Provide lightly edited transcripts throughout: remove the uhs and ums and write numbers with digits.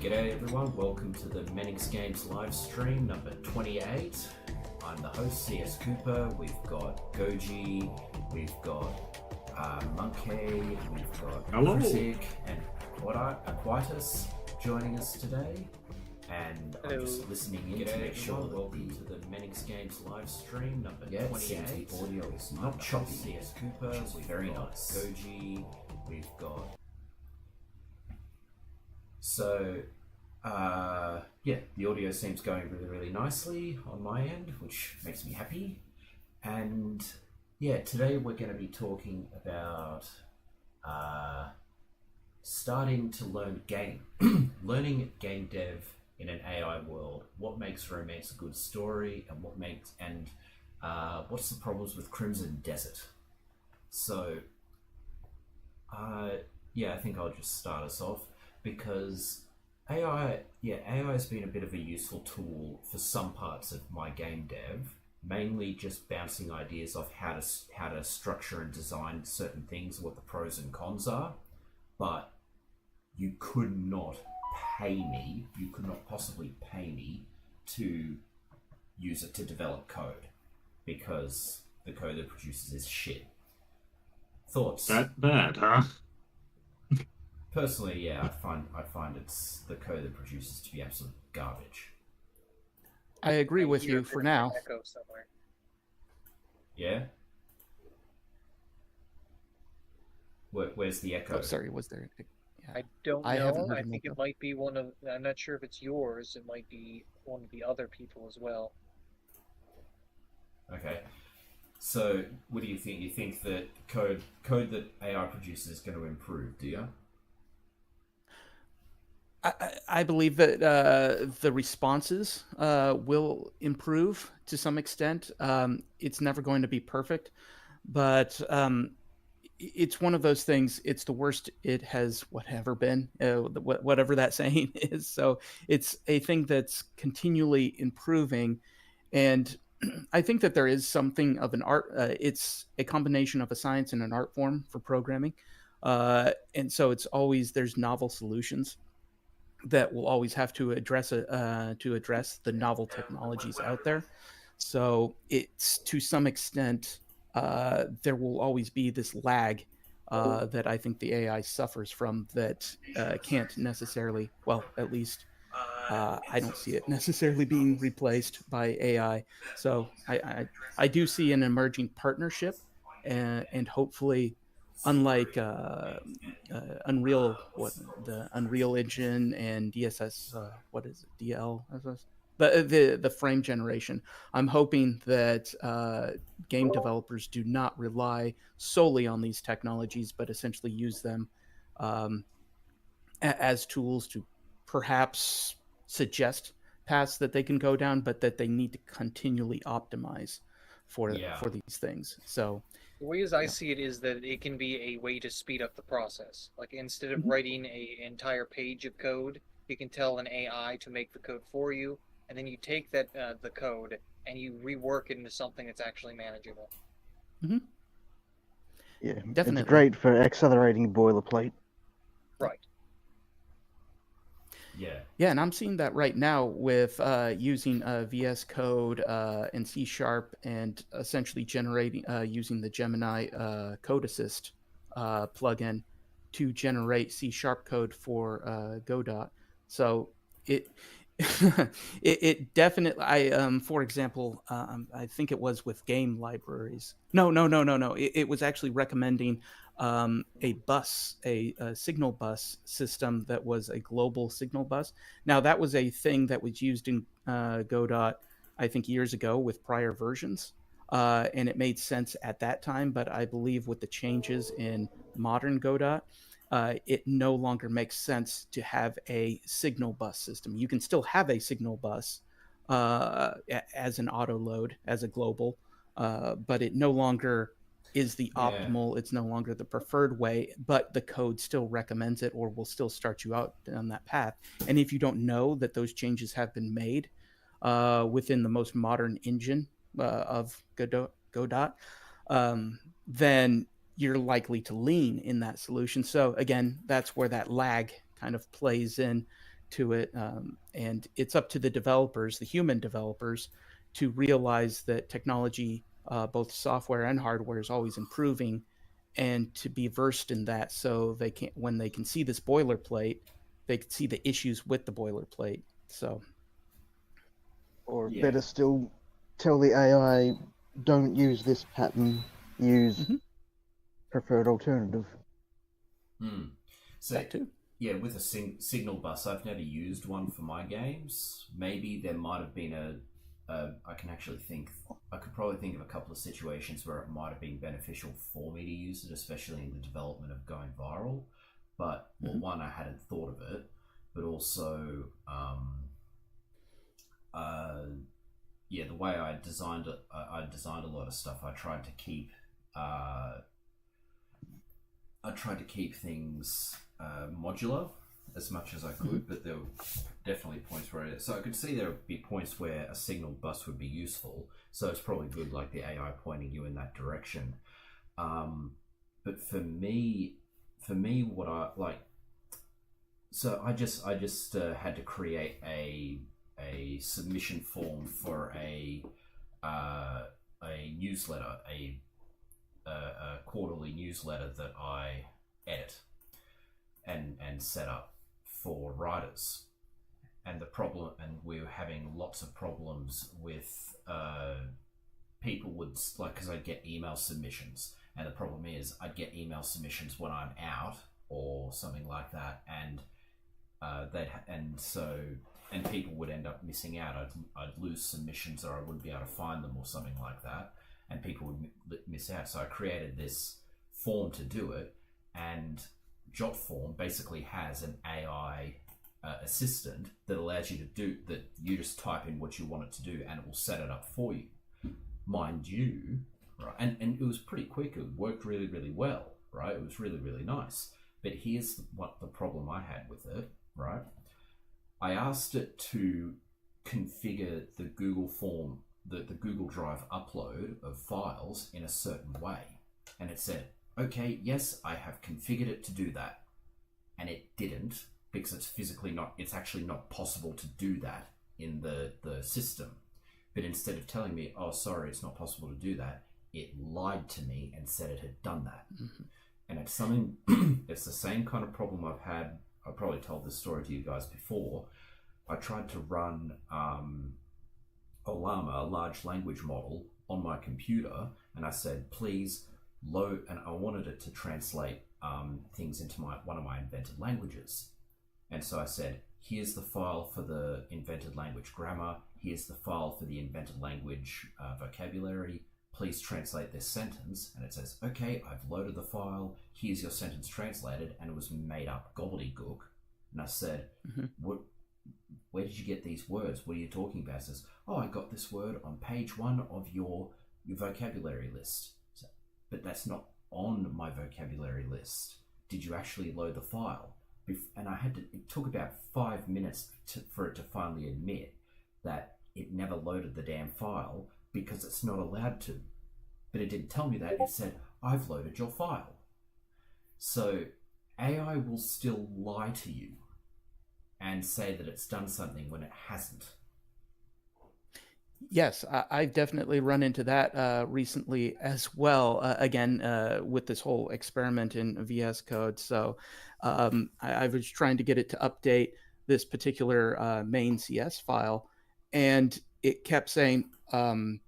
G'day everyone, welcome to the Menix Games live stream number 28. I'm the host, CS Cooper. We've got Goji, we've got Monkey, we've got Critic and Aquitus joining us today. And Hello. I'm just listening in to make sure that welcome to the Menix Games live stream number 28. The audio is not choppy. CS Cooper, which is very nice. Goji, we've got... So, the audio seems going really, really nicely on my end, which makes me happy. And today we're going to be talking about starting to learn learning game dev in an AI world. What makes romance a good story, and what's the problems with Crimson Desert? So, I think I'll just start us off. Because AI has been a bit of a useful tool for some parts of my game dev, mainly just bouncing ideas off how to structure and design certain things, what the pros and cons are. But you could not possibly pay me to use it to develop code, because the code it produces is shit. Thoughts? That bad, huh? Personally, I find it's the code that produces to be absolute garbage. I agree with you for now. Echo somewhere. Yeah? Where's the echo? Oh, sorry, was there? Yeah. I don't I haven't know. heard I an think echo. it might be one of. I'm not sure if it's yours. It might be one of the other people as well. Okay. So, what do you think? You think that code that AI produces is going to improve, do you? I believe that the responses will improve to some extent. It's never going to be perfect, but it's one of those things. It's the worst it has ever been, whatever that saying is. So it's a thing that's continually improving, and I think that there is something of an art. It's a combination of a science and an art form for programming, and so it's always there's novel solutions that will always have to address the novel technologies out there. So it's to some extent there will always be this lag that I think the AI suffers from that can't necessarily, well, at least I don't see it necessarily being replaced by AI. So I do see an emerging partnership, and hopefully, unlike the Unreal Engine and DSS, what is it, DL? The frame generation. I'm hoping that game developers do not rely solely on these technologies, but essentially use them as tools to perhaps suggest paths that they can go down, but that they need to continually optimize for these things. So the way as I see it is that it can be a way to speed up the process. Like instead of writing an entire page of code, you can tell an AI to make the code for you, and then you take that the code and you rework it into something that's actually manageable. Mm-hmm. Yeah, Definitely. It's great for accelerating boilerplate. Right. Yeah, and I'm seeing that right now with using VS Code and C# and essentially generating using the Gemini Code Assist plugin to generate C# code for Godot. So it it definitely for example, I think it was with game libraries. No. It was actually recommending a signal bus system that was a global signal bus. Now that was a thing that was used in Godot, I think years ago with prior versions, and it made sense at that time. But I believe with the changes in modern Godot, it no longer makes sense to have a signal bus system. You can still have a signal bus as an auto load, as a global, but it no longer is the optimal. It's no longer the preferred way, but the code still recommends it or will still start you out on that path. And if you don't know that those changes have been made within the most modern engine of Godot, then you're likely to lean in that solution. So again, that's where that lag kind of plays in to it, and it's up to the developers, the human developers, to realize that technology, both software and hardware, is always improving, and to be versed in that, so they can, when they can see this boilerplate, they can see the issues with the boilerplate. So Or Yeah. better still, tell the AI, don't use this pattern, use Mhm. preferred alternative. Hmm. So that too. yeah, with a signal bus, I've never used one for my games. Maybe there might have been I can actually think. I could probably think of a couple of situations where it might have been beneficial for me to use it, especially in the development of going viral. But well, one, I hadn't thought of it, but also, yeah, the way I designed it, I designed a lot of stuff. I tried to keep things modular as much as I could, but there were definitely points where so I could see there would be points where a signal bus would be useful. So it's probably good, like the AI pointing you in that direction. But for me, what I like, so I just had to create a submission form for a newsletter, a quarterly newsletter that I edit and set up for writers. And the problem, and we were having lots of problems with people would, like, because I'd get email submissions, and the problem is I'd get email submissions when I'm out or something like that, and and people would end up missing out. I'd lose submissions, or I wouldn't be able to find them, or something like that, and people would miss out. So I created this form to do it, and Jotform basically has an AI assistant that allows you to do that. You just type in what you want it to do, and it will set it up for you. Mind you, right? And it was pretty quick. It worked really, really well, right? It was really, really nice. But here's what the problem I had with it, right? I asked it to configure the Google form, the Google Drive upload of files in a certain way. And it said, okay, yes, I have configured it to do that. And it didn't, because it's actually not possible to do that in the system. But instead of telling me, oh, sorry, it's not possible to do that, it lied to me and said it had done that. And it's something, it's the same kind of problem I've had. I probably told this story to you guys before. I tried to run Ollama, a large language model, on my computer, and I said, please load, and I wanted it to translate things into one of my invented languages. And so I said, here's the file for the invented language grammar, here's the file for the invented language vocabulary, please translate this sentence. And it says, okay, I've loaded the file, here's your sentence translated, and it was made up gobbledygook. And I said, where did you get these words? What are you talking about? It says, oh, I got this word on page 1 of your vocabulary list. So, but that's not on my vocabulary list. Did you actually load the file? And it took about 5 minutes for it to finally admit that it never loaded the damn file because it's not allowed to. But it didn't tell me that. It said, I've loaded your file. So AI will still lie to you and say that it's done something when it hasn't. Yes, I've definitely run into that recently as well. Again, with this whole experiment in VS Code. So I was trying to get it to update this particular main CS file, and it kept saying, I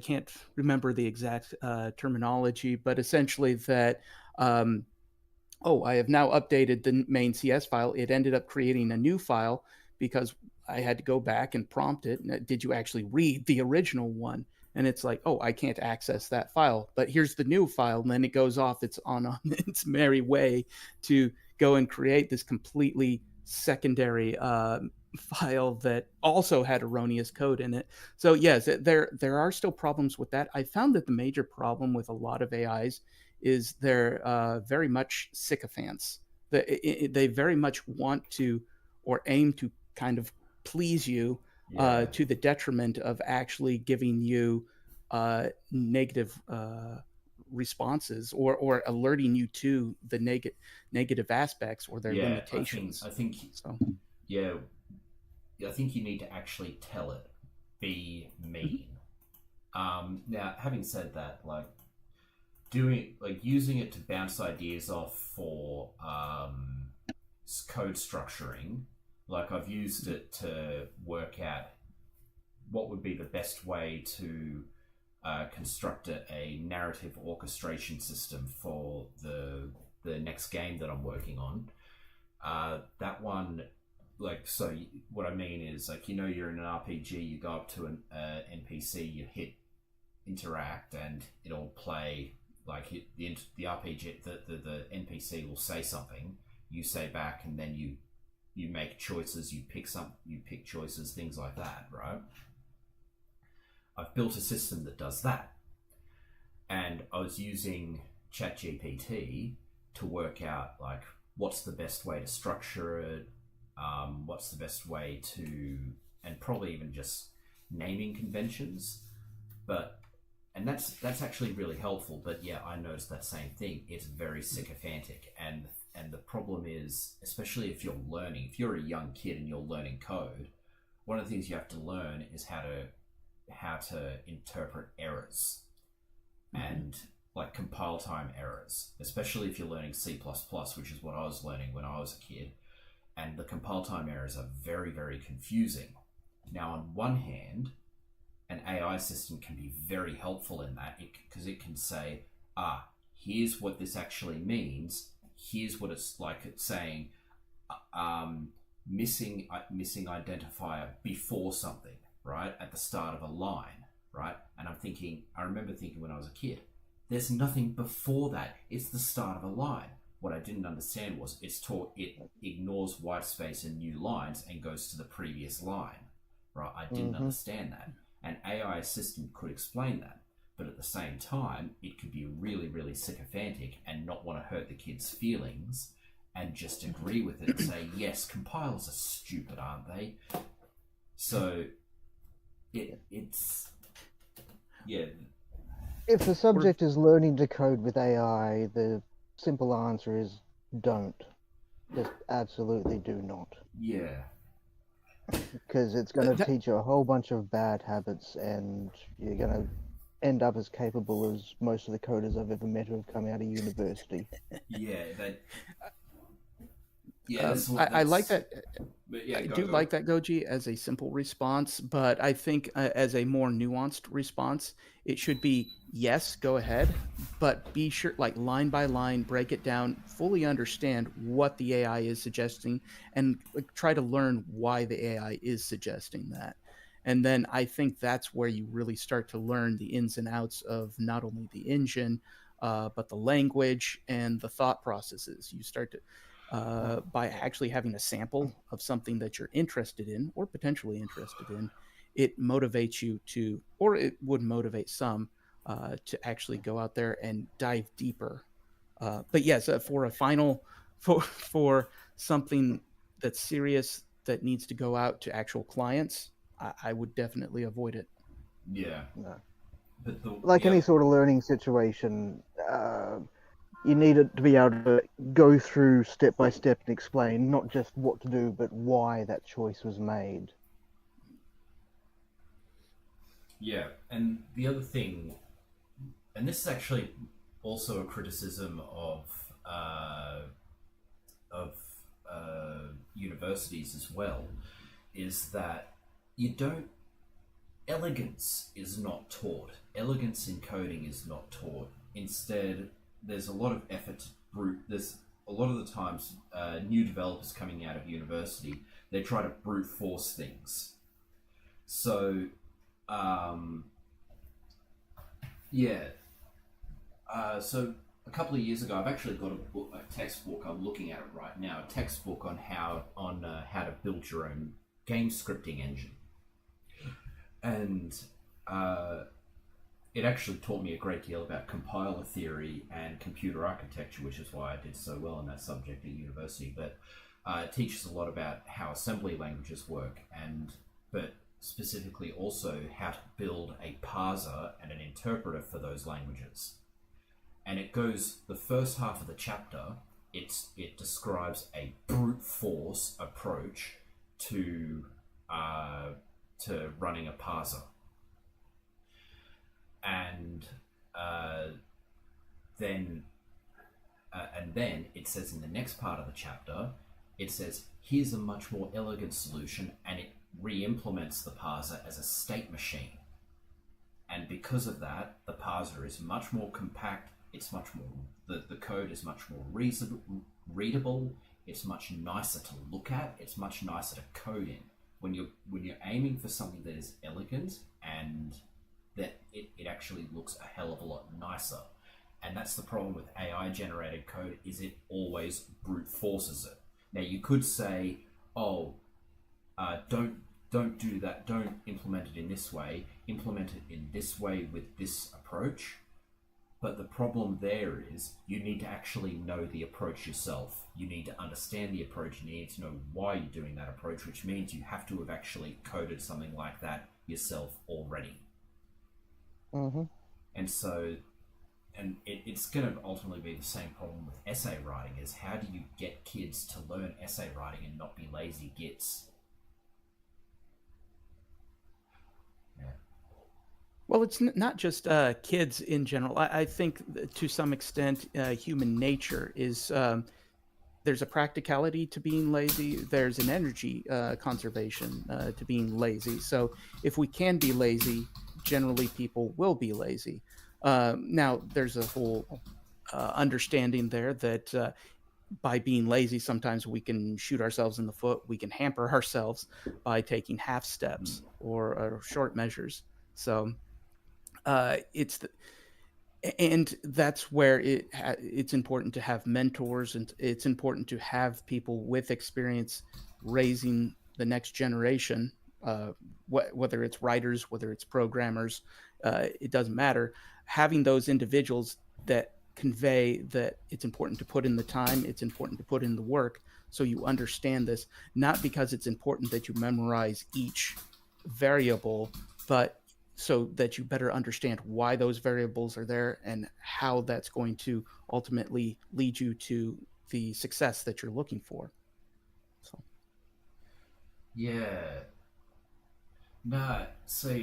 can't remember the exact terminology, but essentially that, oh, I have now updated the main CS file. It ended up creating a new file because I had to go back and prompt it. Did you actually read the original one? And it's like, oh, I can't access that file, but here's the new file. And then it goes off its on its merry way to go and create this completely secondary file that also had erroneous code in it. So yes, there are still problems with that. I found that the major problem with a lot of AIs is they're very much sycophants. They very much want to, or aim to, kind of please you to the detriment of actually giving you negative responses, or alerting you to the negative aspects or their Yeah, limitations. I think So yeah, I think you need to actually tell it, be mean. Now, having said that, like using it to bounce ideas off for code structuring, like I've used it to work out what would be the best way to construct a narrative orchestration system for the next game that I'm working on. That one, like, so what I mean is, like, you're in an RPG, you go up to an NPC, you hit interact, and it'll play, like, the RPG, the NPC will say something, you say back, and then you make choices, you pick choices, things like that, right? I've built a system that does that, and I was using ChatGPT to work out, like, what's the best way to structure it, what's the best way to, and probably even just naming conventions, and that's actually really helpful. But yeah, I noticed that same thing. It's very sycophantic, and the problem is, especially if you're a young kid and you're learning code, one of the things you have to learn is how to interpret errors, and like compile time errors, especially if you're learning C++, which is what I was learning when I was a kid. And the compile time errors are very, very confusing. Now, on one hand, an AI system can be very helpful in that, because it can say, here's what this actually means. Here's what it's like. It's saying missing identifier before something, right? At the start of a line, right? And I remember thinking when I was a kid, there's nothing before that. It's the start of a line. What I didn't understand was it ignores white space and new lines and goes to the previous line, right? I didn't understand that. An AI assistant could explain that, but at the same time, it could be really, really sycophantic and not want to hurt the kid's feelings and just agree with it and say, yes, compilers are stupid, aren't they? So it's yeah. If the subject is learning to code with AI, the simple answer is don't. Just absolutely do not. Yeah. Because it's going to teach you a whole bunch of bad habits, and you're going to end up as capable as most of the coders I've ever met who have come out of university. Yeah, I like that. But yeah, I do like that, Goji, as a simple response, but I think as a more nuanced response, it should be, yes, go ahead, but be sure, like, line by line, break it down, fully understand what the AI is suggesting, and try to learn why the AI is suggesting that. And then I think that's where you really start to learn the ins and outs of not only the engine, but the language and the thought processes. You start to by actually having a sample of something that you're interested in or potentially interested in, it motivates you to, or it would motivate some to actually go out there and dive deeper. But yes, for a final, for something that's serious that needs to go out to actual clients, I would definitely avoid it. Yeah. No. But any sort of learning situation, you need it to be able to go through step by step and explain not just what to do, but why that choice was made. Yeah, and the other thing, and this is actually also a criticism of universities as well, is that elegance is not taught. Elegance in coding is not taught. Instead, there's a lot of effort to there's a lot of the times new developers coming out of university, they try to brute force things. So so a couple of years ago, I've actually got a textbook. I'm looking at it right now. A textbook on how to build your own game scripting engine, and it actually taught me a great deal about compiler theory and computer architecture, which is why I did so well in that subject at university. But it teaches a lot about how assembly languages work, but specifically also how to build a parser and an interpreter for those languages. And it goes, the first half of the chapter, it describes a brute force approach to running a parser. And then it says in the next part of the chapter, it says, here's a much more elegant solution, and it re-implements the parser as a state machine. And because of that, the parser is much more compact, it's much more, the code is much more readable, it's much nicer to look at, it's much nicer to code in. When you're aiming for something that is elegant and that it actually looks a hell of a lot nicer. And that's the problem with AI generated code, is it always brute forces it. Now you could say, don't do that, don't implement it in this way, implement it in this way with this approach. But the problem there is you need to actually know the approach yourself. You need to understand the approach, and you need to know why you're doing that approach, which means you have to have actually coded something like that yourself already. Mm-hmm. And so, and it's going to ultimately be the same problem with essay writing, is how do you get kids to learn essay writing and not be lazy gits? Yeah. Well, it's not just kids in general. I think to some extent, human nature is there's a practicality to being lazy. There's an energy conservation to being lazy. So if we can be lazy, generally people will be lazy. Now, there's a whole understanding there that by being lazy, sometimes we can shoot ourselves in the foot. We can hamper ourselves by taking half steps or short measures. So and that's where it's important to have mentors, and it's important to have people with experience raising the next generation, whether it's writers, whether it's programmers, it doesn't matter. Having those individuals that convey that it's important to put in the time, it's important to put in the work, so you understand this, not because it's important that you memorize each variable, but so that you better understand why those variables are there and how that's going to ultimately lead you to the success that you're looking for. So. Yeah. No, so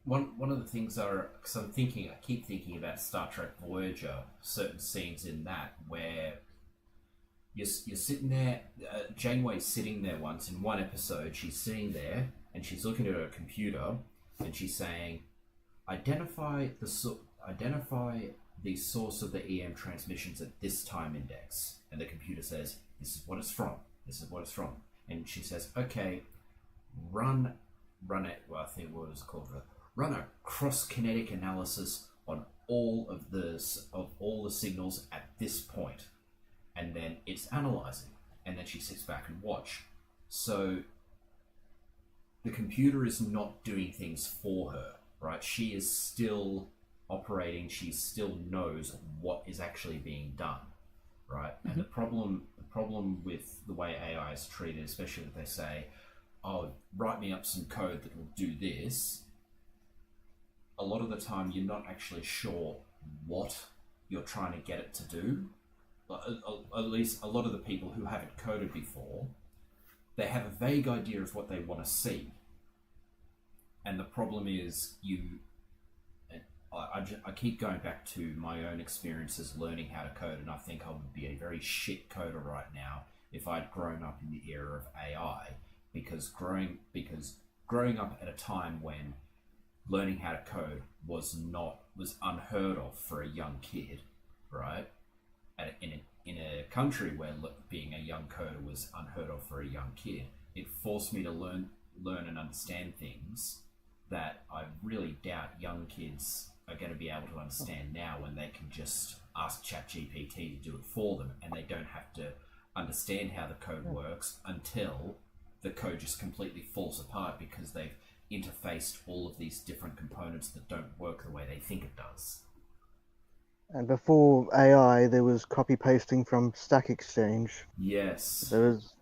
one of the things because I keep thinking about Star Trek Voyager, certain scenes in that where you're sitting there, Janeway's sitting there once in one episode, she's sitting there and she's looking at her computer and she's saying, identify the source of the EM transmissions at this time index. And the computer says, this is what it's from. This is what it's from. And she says, okay, run it. Well, I think what it was called. Run a cross-kinetic analysis on all the signals at this point. And then it's analyzing. And then she sits back and watch. So the computer is not doing things for her, right? She is still operating. She still knows what is actually being done, right? Mm-hmm. And the problem with the way AI is treated, especially if they say, oh, write me up some code that will do this, a lot of the time you're not actually sure what you're trying to get it to do. At least a lot of the people who haven't coded before, they have a vague idea of what they want to see. And the problem is I keep going back to my own experiences learning how to code, and I think I would be a very shit coder right now if I'd grown up in the era of AI, because growing up at a time when learning how to code was unheard of for a young kid, right? In a country where being a young coder was unheard of for a young kid, it forced me to learn and understand things that I really doubt young kids are going to be able to understand now, when they can just ask ChatGPT to do it for them, and they don't have to understand how the code works until the code just completely falls apart because they've interfaced all of these different components that don't work the way they think it does. And before AI, there was copy pasting from Stack Exchange. Yes. There was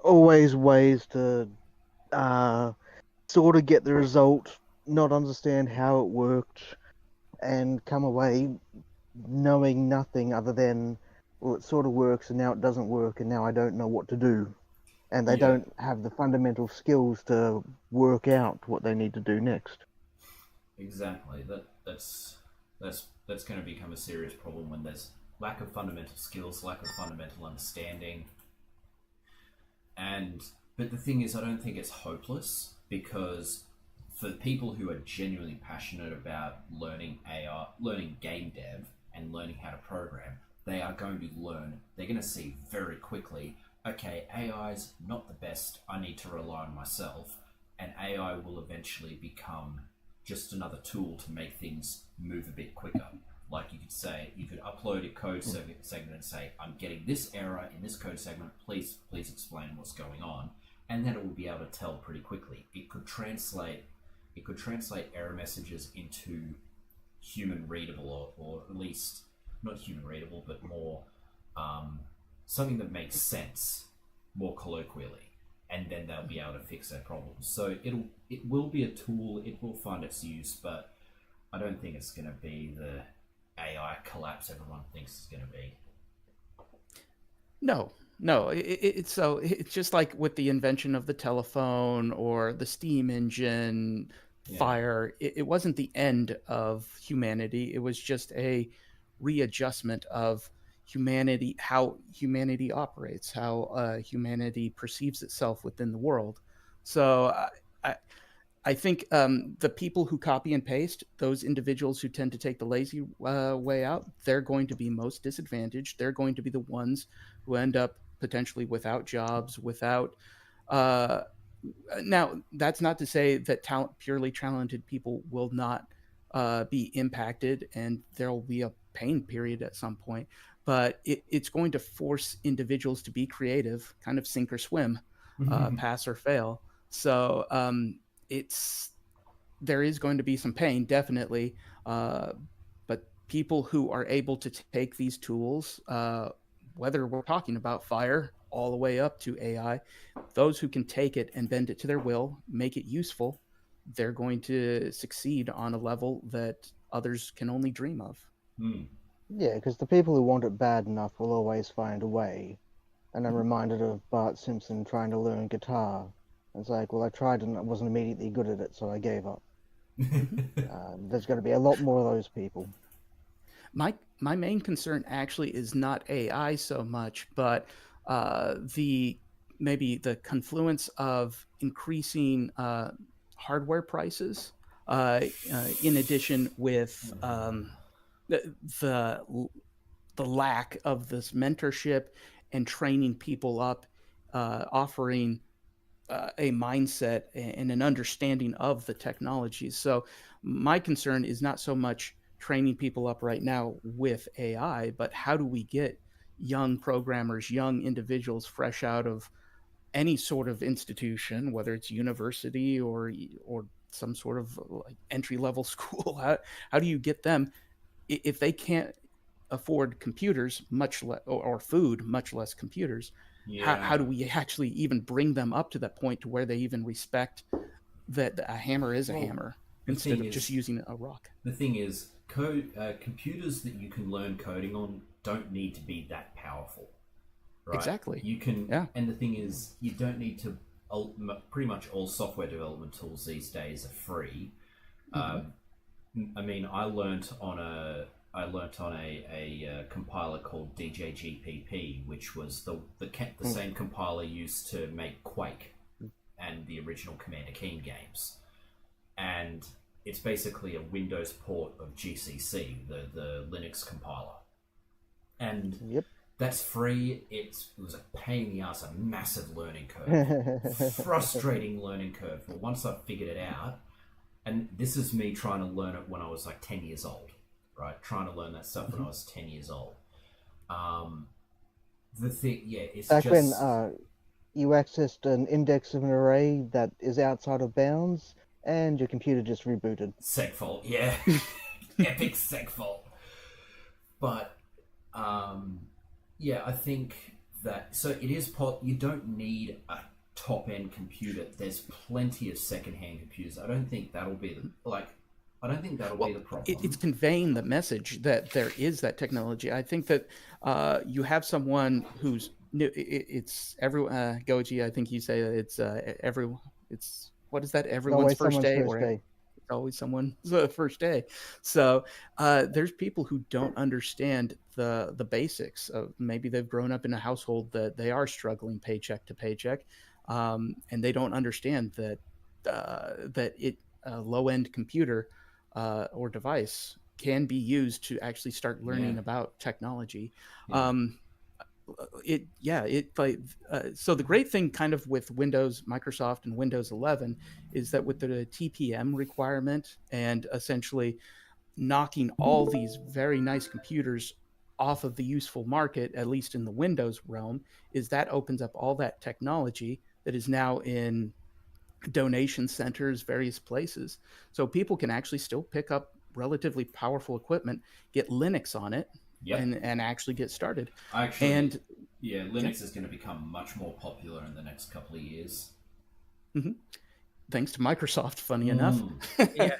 always ways to sort of get the result, not understand how it worked, and come away knowing nothing other than, well, it sort of works and now it doesn't work and now I don't know what to do. And they Yeah, don't have the fundamental skills to work out what they need to do next. exactly. That's going to become a serious problem when there's lack of fundamental skills, lack of fundamental understanding. And but the thing is, I don't think it's hopeless, because for people who are genuinely passionate about learning AI, learning game dev, and learning how to program, they are going to learn. They're going to see very quickly, okay, AI's not the best. I need to rely on myself, and AI will eventually become just another tool to make things move a bit quicker. Like you could say, you could upload a code segment and say, I'm getting this error in this code segment. Please explain what's going on, and then it will be able to tell pretty quickly. It could translate error messages into human readable, or at least not human readable, but more something that makes sense more colloquially, and then they'll be able to fix their problems. So it will be a tool. It will find its use, but I don't think it's going to be the AI collapse everyone thinks it's going to be. No. It's just like with the invention of the telephone or the steam engine, Yeah. fire. It wasn't the end of humanity. It was just a readjustment of humanity, how humanity operates, how humanity perceives itself within the world. So I think the people who copy and paste, those individuals who tend to take the lazy way out, they're going to be most disadvantaged. They're going to be the ones who end up potentially without jobs, without. Uh, Now, that's not to say that purely talented people will not be impacted, and there will be a pain period at some point. But it's going to force individuals to be creative, kind of sink or swim, pass or fail. So it's there is going to be some pain, definitely. But people who are able to take these tools, whether we're talking about fire all the way up to AI, those who can take it and bend it to their will, make it useful, they're going to succeed on a level that others can only dream of. Yeah, because the people who want it bad enough will always find a way. And I'm reminded of Bart Simpson trying to learn guitar. It's like, well, I tried and I wasn't immediately good at it, so I gave up. There's going to be a lot more of those people. My main concern actually is not AI so much, but maybe the confluence of increasing hardware prices, in addition with the lack of this mentorship and training people up, offering a mindset and an understanding of the technologies. So my concern is not so much training people up right now with AI, but how do we get young programmers, young individuals fresh out of any sort of institution, whether it's university or some sort of like entry level school? How do you get them if they can't afford computers, much less or food, much less computers? Yeah. How do we actually even bring them up to that point to where they even respect that a hammer is a hammer instead of just using a rock? The thing is, computers that you can learn coding on don't need to be that powerful, right? Exactly. You can, yeah. And the thing is, you don't need to. Pretty much all software development tools these days are free. I mean, I learnt on a compiler called DJGPP, which was the same compiler used to make Quake and the original Commander Keen games. And it's basically a Windows port of GCC, the Linux compiler. And that's free. It was a pain in the ass, a massive learning curve. Frustrating learning curve. But once I figured it out, and this is me trying to learn it when I was like 10 years old. Right, trying to learn that stuff when I was 10 years old. The thing, it's back just... when you accessed an index of an array that is outside of bounds, and your computer just rebooted. Segfault, yeah. Epic segfault. But, I think that... So it is... You don't need a top-end computer. There's plenty of second-hand computers. I don't think that'll be... I don't think that'll Well, be the problem. it's conveying the message that there is that technology. I think that you have someone who's new. It's every Goji. I think you say that it's every. It's what is that? Everyone's Always first someone's day, first or day. it's always someone's first day. So there's people who don't understand the basics of, maybe they've grown up in a household that they are struggling paycheck to paycheck, and they don't understand that a low end computer or device can be used to actually start learning Yeah. about technology. Yeah. So the great thing kind of with Windows, Microsoft, and Windows 11 is that with the TPM requirement and essentially knocking all these very nice computers off of the useful market, at least in the Windows realm, is that opens up all that technology that is now in donation centers, various places. So people can actually still pick up relatively powerful equipment, get Linux on it, Yep. and actually get started. Actually, And yeah, Linux is going to become much more popular in the next couple of years. thanks to Microsoft, funny enough. Yeah.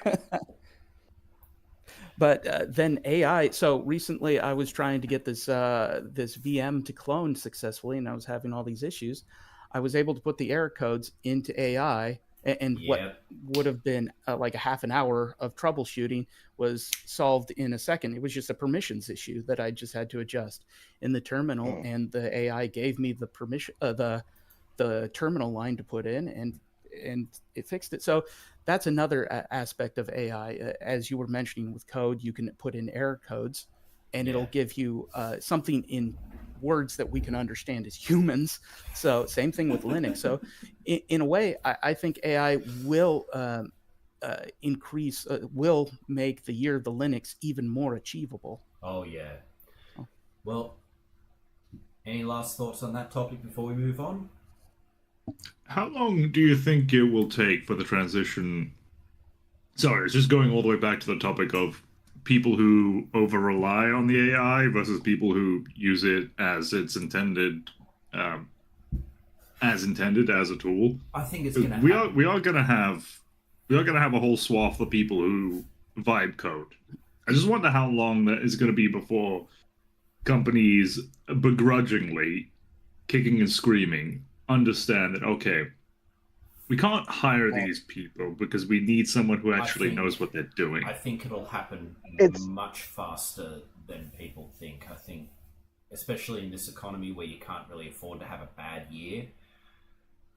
But then AI. So recently, I was trying to get this VM to clone successfully, and I was having all these issues. I was able to put the error codes into AI, and what Yep. would have been like a half an hour of troubleshooting was solved in a second. It was just a permissions issue that I just had to adjust in the terminal, and the AI gave me the permission, the terminal line to put in, and it fixed it. So that's another aspect of AI. As you were mentioning with code, you can put in error codes, and it'll Yeah. give you something in words that we can understand as humans. So same thing with Linux. So in a way, I think AI will will make the year of the Linux even more achievable. Oh, yeah. Oh. Well, any last thoughts on that topic before we move on? How long do you think it will take for the transition? Sorry, it's just going all the way back to the topic of people who over rely on the AI versus people who use it as it's intended, as a tool. I think it's going to We are gonna have a whole swath of people who vibe code. I just wonder how long that is going to be before companies begrudgingly, kicking and screaming, understand that, okay, we can't hire these people because we need someone who actually knows what they're doing. I think it'll happen much faster than people think. I think, especially in this economy where you can't really afford to have a bad year,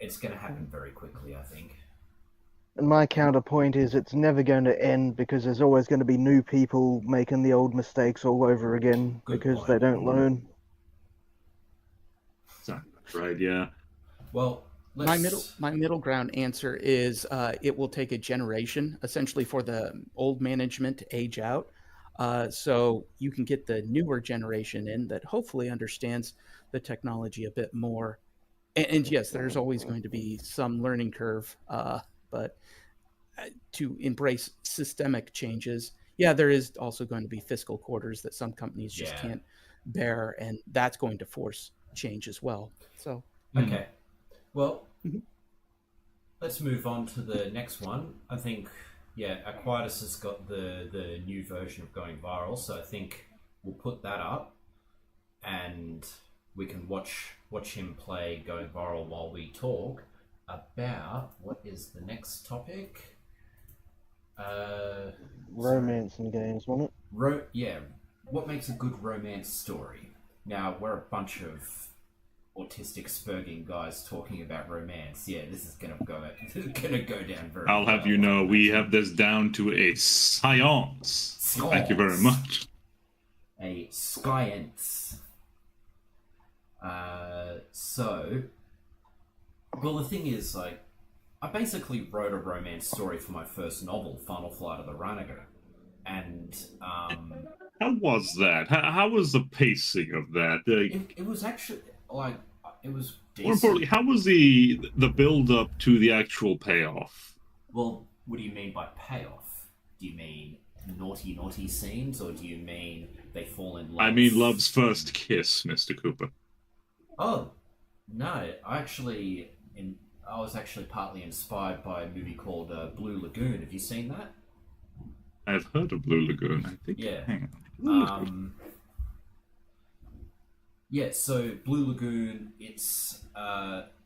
it's going to happen very quickly, I think. And my counterpoint is it's never going to end because there's always going to be new people making the old mistakes all over again because they don't learn. Right, yeah. Well, my middle ground answer is it will take a generation essentially for the old management to age out. So you can get the newer generation in that hopefully understands the technology a bit more. And yes, there's always going to be some learning curve, but to embrace systemic changes, yeah, there is also going to be fiscal quarters that some companies just can't bear, and that's going to force change as well. So okay, well, let's move on to the next one. I think, Aquitus has got the new version of Going Viral, so I think we'll put that up, and we can watch him play Going Viral while we talk about what is the next topic. Romance in games, wasn't it? What makes a good romance story? Now, we're a bunch of autistic spurging guys talking about romance. Yeah, this is gonna go down very I'll have you know, we have this down to a science. Thank you very much. A science. Well, the thing is, like, I basically wrote a romance story for my first novel, Final Flight of the Runagher, and how was that? How was the pacing of that? It was actually it was decent. More importantly, how was the build up to the actual payoff? Well, what do you mean by payoff? Do you mean naughty scenes, or do you mean they fall in love? I mean love's first kiss, Mr. Cooper. Oh no, I was actually partly inspired by a movie called Blue Lagoon. Have you seen that? I've heard of Blue Lagoon. I think. Yeah. Hang on. Blue Lagoon. Yeah, so Blue Lagoon, it's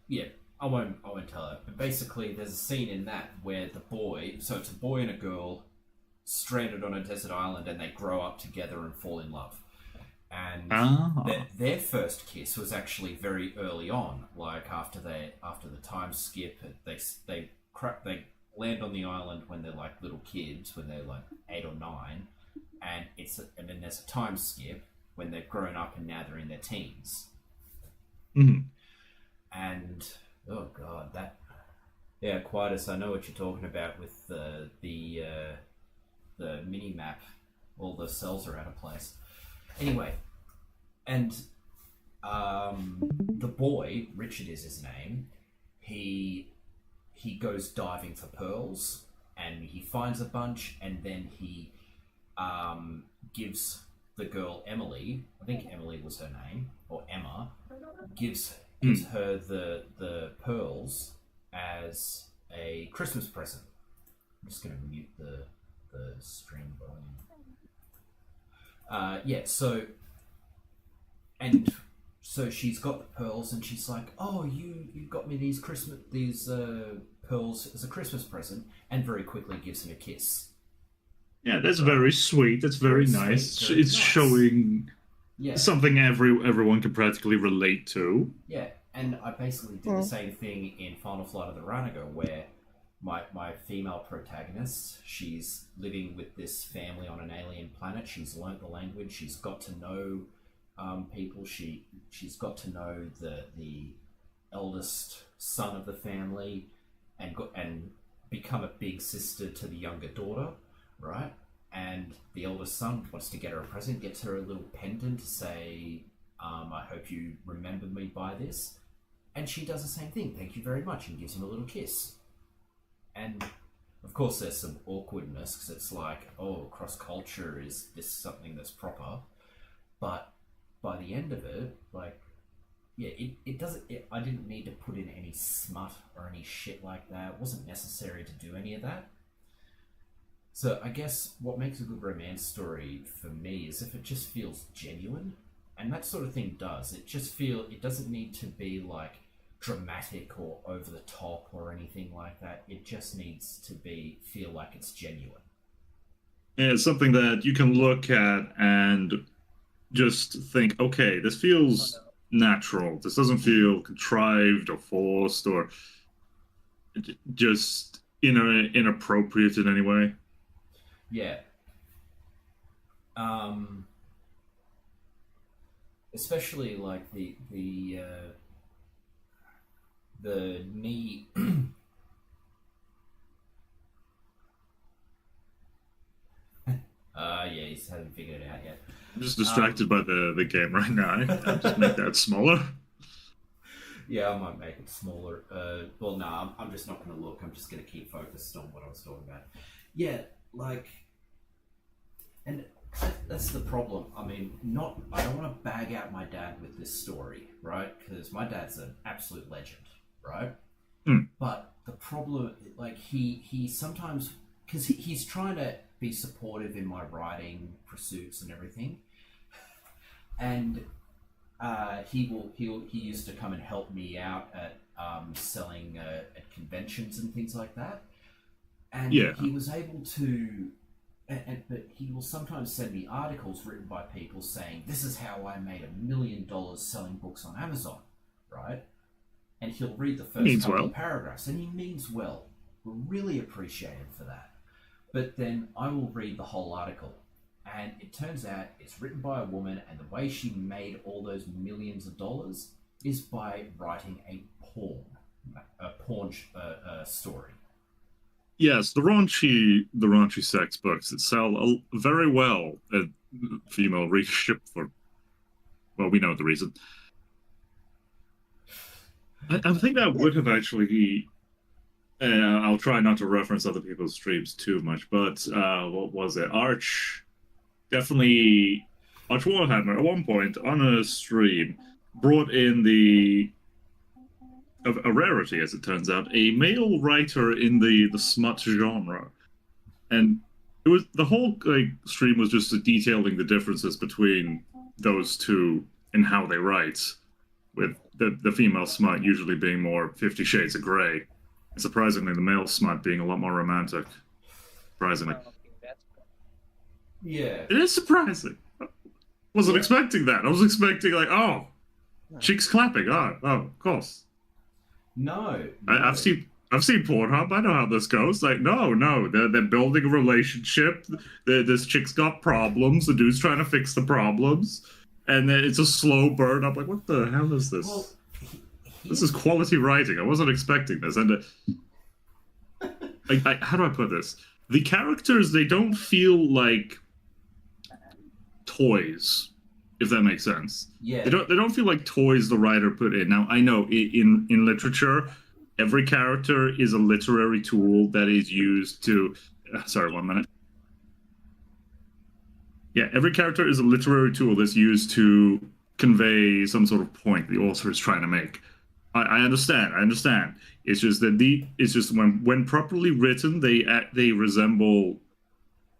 yeah, I won't tell it, but basically there's a scene in that where the boy, so it's a boy and a girl stranded on a desert island, and they grow up together and fall in love. And their first kiss was actually very early on, like after the time skip. They land on the island when they're like little kids, when they're like 8 or 9, and then there's a time skip when they've grown up and now they're in their teens. Mm-hmm. And oh god, that Quietus, I know what you're talking about with the mini map. All the cells are out of place. Anyway, and the boy, Richard is his name, he goes diving for pearls, and he finds a bunch, and then he gives the girl Emily, I think Emily was her name, or Emma, gives her the pearls as a Christmas present. I'm just going to mute the stream volume. So she's got the pearls, and she's like, "Oh, you got me these pearls as a Christmas present," and very quickly gives him a kiss. Yeah, that's very sweet. That's very nice. Sweet, very it's nice. Showing something everyone can practically relate to. Yeah, and I basically did the same thing in Final Flight of the Ranaga, where my female protagonist, she's living with this family on an alien planet. She's learnt the language. She's got to know people. She's got to know the eldest son of the family, and become a big sister to the younger daughter, right? And the eldest son wants to get her a present, gets her a little pendant to say, "I hope you remember me by this," and she does the same thing. "Thank you very much," and gives him a little kiss. And of course there's some awkwardness, because it's like, oh, cross culture, is this something that's proper? But by the end of it, like, yeah, it doesn't, I didn't need to put in any smut or any shit like that. It wasn't necessary to do any of that. So I guess what makes a good romance story for me is if it just feels genuine, and that sort of thing does. It doesn't need to be like dramatic or over the top or anything like that. It just needs to feel like it's genuine. And it's something that you can look at and just think, okay, this feels natural. This doesn't feel contrived or forced or just inappropriate in any way. Yeah. Especially like the knee. Yeah, he hasn't figured it out yet. I'm just distracted by the game right now. I'll just make that smaller. Yeah, I might make it smaller. Well, no, I'm just not going to look. I'm just going to keep focused on what I was talking about. Yeah, like, and that's the problem. I mean, I don't want to bag out my dad with this story, right? Because my dad's an absolute legend, right? But the problem, like, he sometimes, because he's trying to be supportive in my writing pursuits and everything, and he used to come and help me out at selling at conventions and things like that, and he was able to, but he will sometimes send me articles written by people saying, "This is how I made $1 million selling books on Amazon," right? And he'll read the first couple of paragraphs, and he means well. We're really appreciated for that. But then I will read the whole article, and it turns out it's written by a woman, and the way she made all those millions of dollars is by writing a porn story. Yes, the raunchy sex books that sell very well at female readership for, well, we know the reason. I think that would have actually. I'll try not to reference other people's streams too much, but what was it? Arch Warhammer at one point on a stream brought in a rarity, as it turns out, a male writer in the smut genre, and it was the whole like stream was just detailing the differences between those two and how they write, with the female smut usually being more 50 Shades of Grey, and surprisingly the male smut being a lot more romantic. Surprisingly, I don't think that's Yeah. it is surprising. Wasn't Yeah. expecting that. I was expecting like, oh, chicks clapping. Oh, of course. No. I've seen Pornhub. I know how this goes. Like, no, they're building a relationship. This chick's got problems. The dude's trying to fix the problems, and then it's a slow burn up. Like, what the hell is this? Well, This is quality writing. I wasn't expecting this. And how do I put this? The characters, they don't feel like toys, if that makes sense. yeah. They don't feel like toys the writer put in. Now I know in literature, every character is a literary tool that is used to. Sorry, 1 minute. Yeah, every character is a literary tool that's used to convey some sort of point the author is trying to make. I understand. It's just that when properly written, they resemble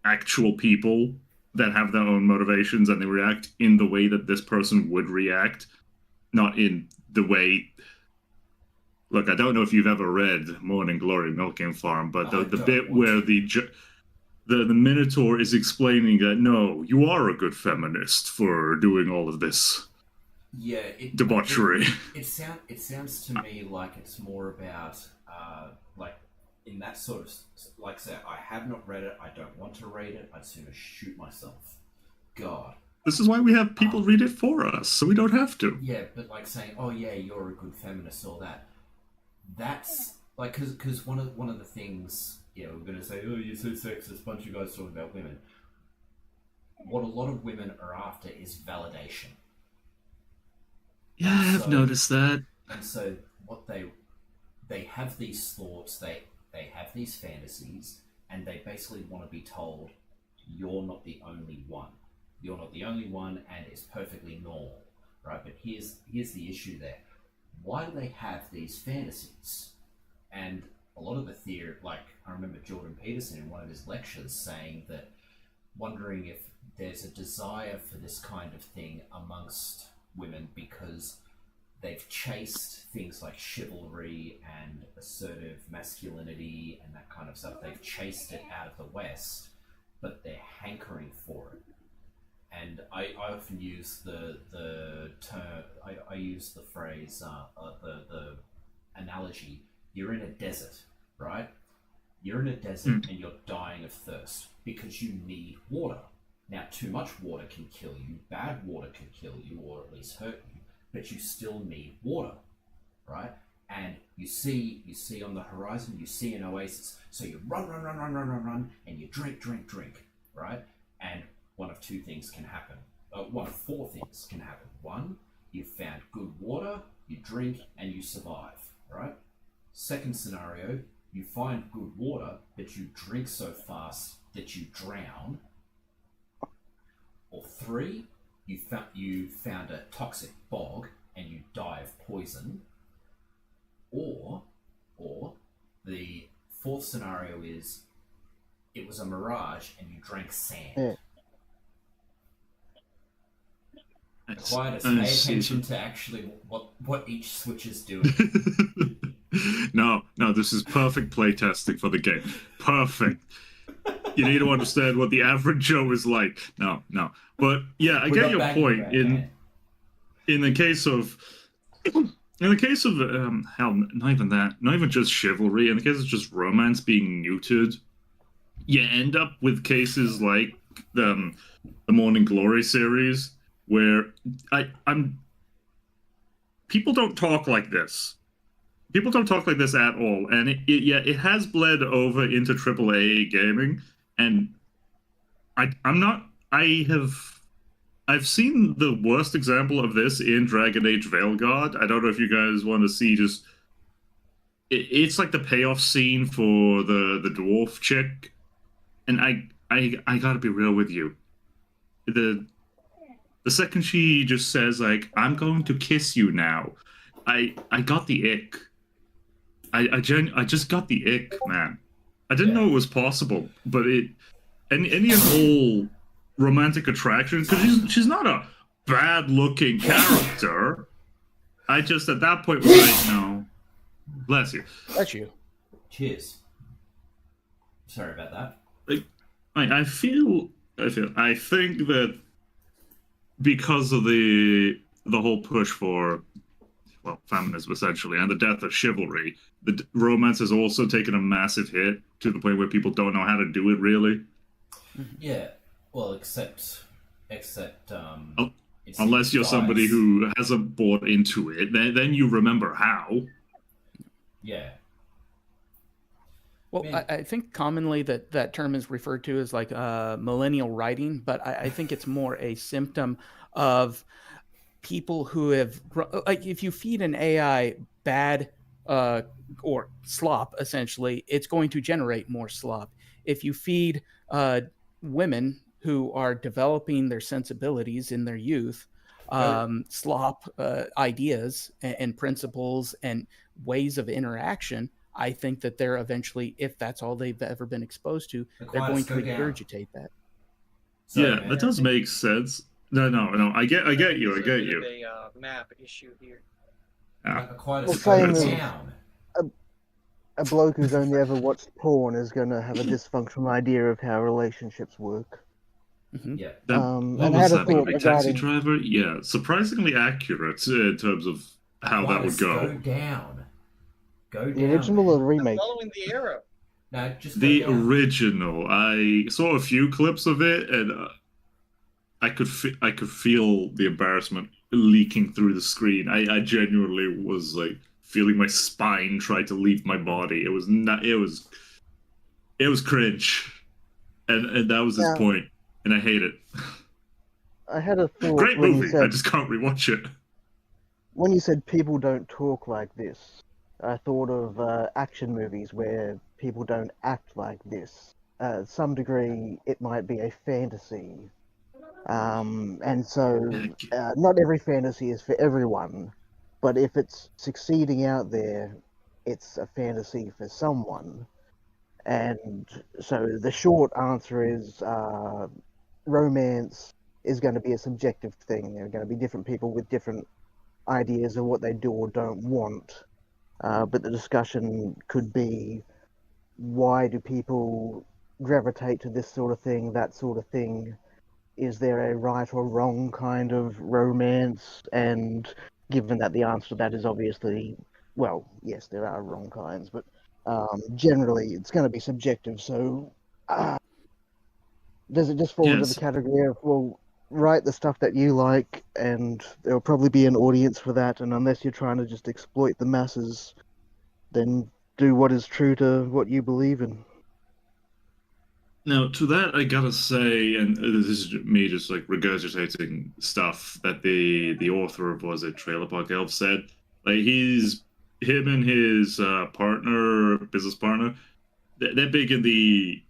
actual people that have their own motivations, and they react in the way that this person would react, not in the way. Look, I don't know if you've ever read Morning Glory Milking Farm, but the bit where the Minotaur is explaining that no, you are a good feminist for doing all of this Yeah, debauchery. It sounds to me like it's more about like in that sort of like say I have not read it, I don't want to read it, I'd sooner shoot myself. God. This is why we have people read it for us, so we don't have to. Yeah, but like saying, oh yeah, you're a good feminist, all that. That's like because one of the things, yeah, we're gonna say, oh, you're so sexist, bunch of guys talking about women. What a lot of women are after is validation. Yeah, I've noticed that. And so what they have these thoughts, they have these fantasies, and they basically want to be told, you're not the only one. You're not the only one, and it's perfectly normal, right? But here's the issue there. Why do they have these fantasies? And a lot of the theory, like I remember Jordan Peterson in one of his lectures saying that, wondering if there's a desire for this kind of thing amongst women because they've chased things like chivalry and assertive masculinity and that kind of stuff. They've chased it out of the West, but they're hankering for it. And I often use the term, I use the phrase, the analogy, you're in a desert, right? You're in a desert and you're dying of thirst because you need water. Now, too much water can kill you, bad water can kill you, or at least hurt you, but you still need water, right? And you see on the horizon, you see an oasis, so you run, and you drink, right? And one of two things can happen. One of four things can happen. One, you've found good water, you drink, and you survive, right? Second scenario, you find good water, but you drink so fast that you drown. Or three, you found a toxic bog and you die of poison. Or the fourth scenario is it was a mirage and you drank sand. Yeah. Quietus, pay attention to actually what each switch is doing. No, this is perfect playtesting for the game. Perfect. You need to understand what the average Joe is like. No. But yeah, I get your point. In the case of hell, not even that, not even just chivalry, in the case of just romance being neutered, you end up with cases like the Morning Glory series, where people don't talk like this. People don't talk like this at all, and it has bled over into AAA gaming, and I've seen the worst example of this in Dragon Age Veilguard. I don't know if you guys want to see it's like the payoff scene for the dwarf chick, and I gotta be real with you. The second she just says like, I'm going to kiss you now, I got the ick. I just got the ick, man. I didn't know it was possible, but any and all romantic attraction, because she's not a bad looking character. I just at that point was like, no. Bless you. That's you. Cheers. Sorry about that. I think that because of the whole push for, well, feminism essentially, and the death of chivalry, the romance has also taken a massive hit to the point where people don't know how to do it really. Yeah. Well, except it's Unless you're guys. somebody who hasn't bought into it, then you remember how. Yeah. Well, Man. I think commonly that term is referred to as like millennial writing, but I think it's more a symptom of people who have, like, if you feed an AI bad or slop, essentially, it's going to generate more slop. If you feed women who are developing their sensibilities in their youth slop ideas and principles and ways of interaction, I think that they're eventually, if that's all they've ever been exposed to, they're going to regurgitate that. Sorry, Yeah, man. that does make sense. No, I get you. A map issue here. Quite a Well, slow same as- down. A bloke who's only ever watched porn is going to have a dysfunctional idea of how relationships work. Mhm. Yeah. What And was had a that movie? thought Taxi regarding- Driver? Yeah, surprisingly accurate in terms of how that would Go go. down. Go down. The original or the remake? Following the arrow. No, just go The down. original. I saw a few clips of it, and I could feel the embarrassment leaking through the screen. I genuinely was like feeling my spine try to leave my body. It was not. It was cringe, and that was his Yeah. point, and I hate it. I had a thought Great when movie. you said I just can't rewatch it. when you said people don't talk like this. I thought of action movies where people don't act like this. To some degree, it might be a fantasy, and so not every fantasy is for everyone. But if it's succeeding out there, it's a fantasy for someone. And so the short answer is romance is going to be a subjective thing. There are going to be different people with different ideas of what they do or don't want. But the discussion could be, why do people gravitate to this sort of thing, that sort of thing? Is there a right or wrong kind of romance? And given that the answer to that is obviously, well, yes, there are wrong kinds, but generally it's going to be subjective. So does it just fall into Yes. the category of, well, write the stuff that you like, and there'll probably be an audience for that, and unless you're trying to just exploit the masses, then do what is true to what you believe in. Now, to that, I gotta say, and this is me just like regurgitating stuff that the author of Trailer Park Elf said. Like him and his business partner, they're big in the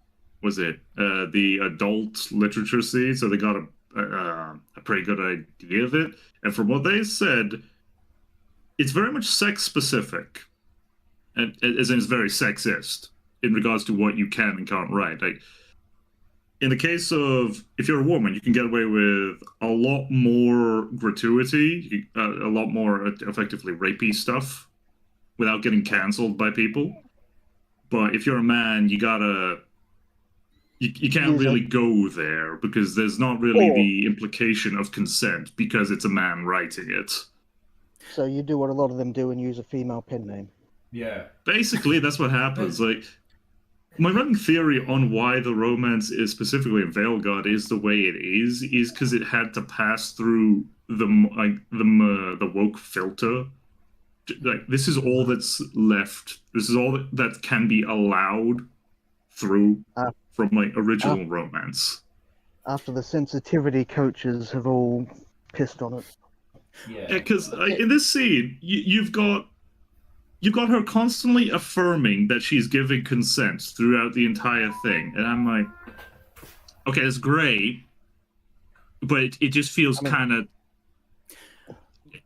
adult literature scene, so they got a pretty good idea of it. And from what they said, it's very much sex specific, and as in it's very sexist in regards to what you can and can't write. Like in the case of, if you're a woman, you can get away with a lot more gratuity, a lot more effectively rapey stuff without getting cancelled by people. But if you're a man, you can't really go there because there's not really the implication of consent because it's a man writing it. So you do what a lot of them do and use a female pen name. Yeah. Basically, that's what happens. Like, my running theory on why the romance is specifically in Veilguard is the way it is because it had to pass through the woke filter. Like, this is all that's left. This is all that can be allowed through from like original romance. After the sensitivity coaches have all pissed on it. Yeah. Because in this scene, you've got her constantly affirming that she's giving consent throughout the entire thing, and I'm like, okay, that's great, but it just feels kind of.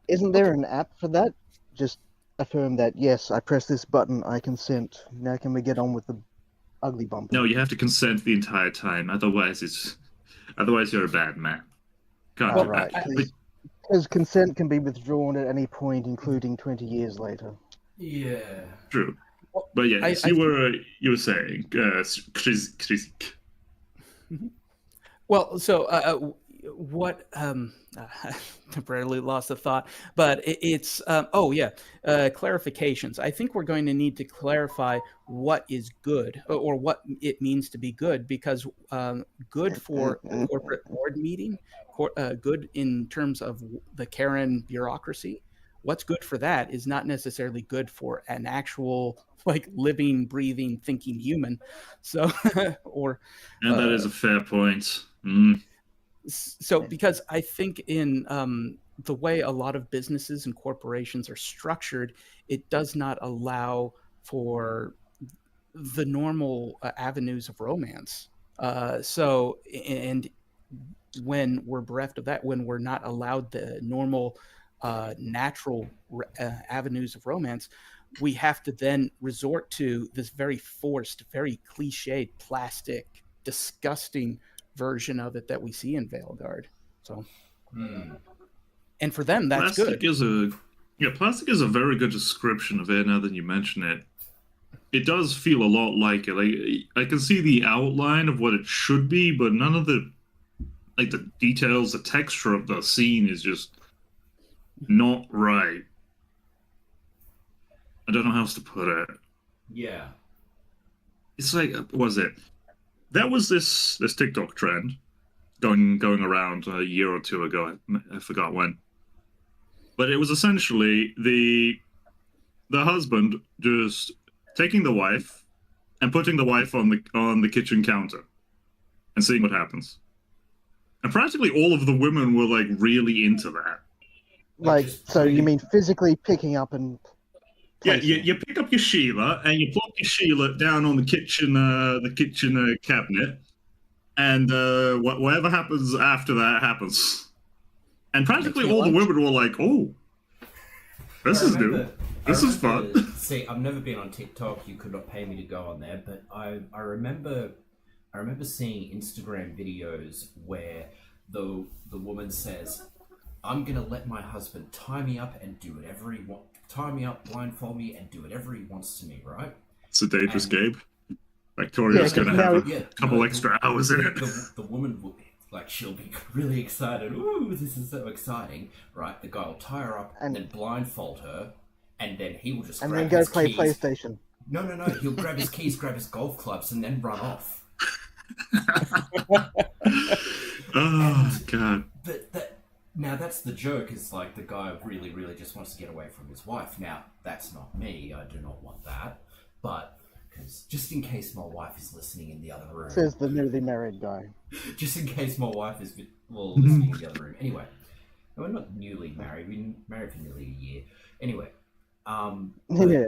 Isn't there an app for that? Just affirm that, yes, I press this button, I consent. Now can we get on with the ugly bumper. No, you have to consent the entire time. Otherwise, you're a bad man. Can't All do right, that. because consent can be withdrawn at any point, including 20 years later. Yeah. True. But yeah, I- you were saying, Chris. Well, so what? Temporarily lost the thought, but it's clarifications. I think we're going to need to clarify what is good or what it means to be good, because good for a corporate board meeting, good in terms of the Karen bureaucracy. What's good for that is not necessarily good for an actual like living, breathing, thinking human. So, or And that is a fair point. so because I think in the way a lot of businesses and corporations are structured, it does not allow for the normal avenues of romance. So, and when we're bereft of that, when we're not allowed the normal, natural avenues of romance, we have to then resort to this very forced, very cliched, plastic, disgusting version of it that we see in Veilguard. So, and for them, that's Plastic good. Plastic is a very good description of it. Now that you mention it, it does feel a lot like it. Like I can see the outline of what it should be, but none of the details, the texture of the scene is just not right. I don't know how else to put it. Yeah. It's like, what was it? That was this TikTok trend going around a year or two ago. I forgot when. But it was essentially the husband just taking the wife and putting the wife on the kitchen counter and seeing what happens. And practically all of the women were like really into that. Like, so you mean physically picking up and Yeah, placing? you pick up your Sheila and you plop your Sheila down on the kitchen cabinet, and whatever happens after that happens. And practically all the women were like, "Oh, this is new. This is fun." See, I've never been on TikTok. You could not pay me to go on there, but I remember seeing Instagram videos where the woman says, "I'm gonna let my husband tie me up and do whatever he wants. Tie me up, blindfold me, and do whatever he wants to me." Right? It's a dangerous And- game. Victoria's Yeah, gonna have now- a couple extra hours in it. The woman will, she'll be really excited. Ooh, this is so exciting, right? The guy will tie her up and then blindfold her, and then he will just And grab then go his play keys. PlayStation. No. He'll grab his keys, grab his golf clubs, and then run off. Oh god. Now that's the joke. Is like the guy really, really just wants to get away from his wife. Now that's not me. I do not want that. But because just in case my wife is listening in the other room, Says the newly married guy. just in case my wife is listening in the other room. Anyway, we're not newly married. We've been married for nearly a year. Anyway, Yeah.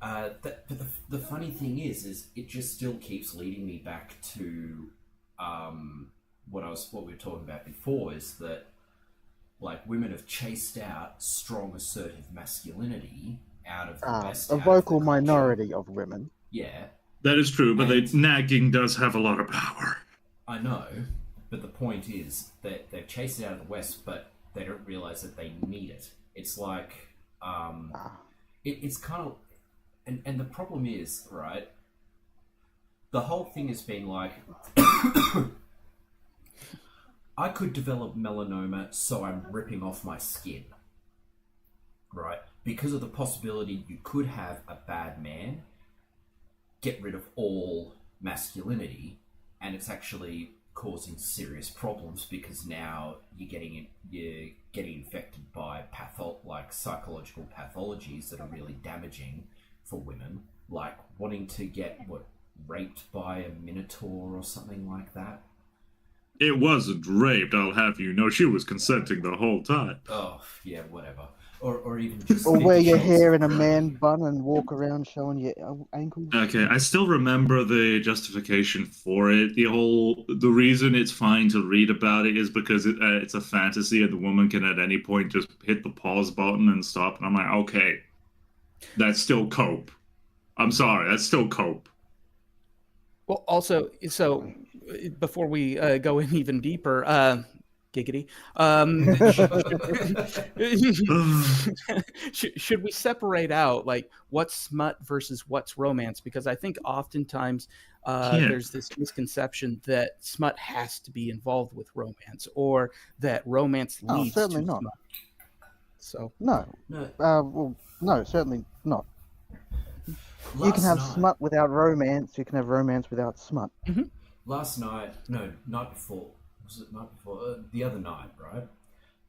but the funny thing is it just still keeps leading me back to what we were talking about before, is that like women have chased out strong assertive masculinity out of the West. A out of vocal the culture. minority of women. Yeah, That is true, but And- nagging does have a lot of power. I know, but the point is that they've chased it out of the West, but they don't realize that they need it. It's like, it's kind of, and the problem is, right, the whole thing has been like, I could develop melanoma, so I'm ripping off my skin, right? Because of the possibility you could have a bad man get rid of all masculinity, and it's actually causing serious problems because now you're getting infected by psychological pathologies that are really damaging for women, like wanting to get raped by a minotaur or something like that. It wasn't raped, I'll have you know. She was consenting the whole time. Oh yeah, whatever. Or even just Or wear your 50 hair in a Shades of man Grey. bun and walk around showing your ankles. Okay, I still remember the justification for it. The reason it's fine to read about it is because it's a fantasy and the woman can at any point just hit the pause button and stop. And I'm like, okay, that's still cope. I'm sorry, that's still cope. Well, also, so before we go in even deeper, giggity, should we separate out like what's smut versus what's romance? Because I think oftentimes Yeah. there's this misconception that smut has to be involved with romance, or that romance No, leads certainly to not. smut. So No. No, Well, no, certainly not. You last can have night, smut without romance. You can have romance without smut. last night, no, night before, was it night before? The other night, right?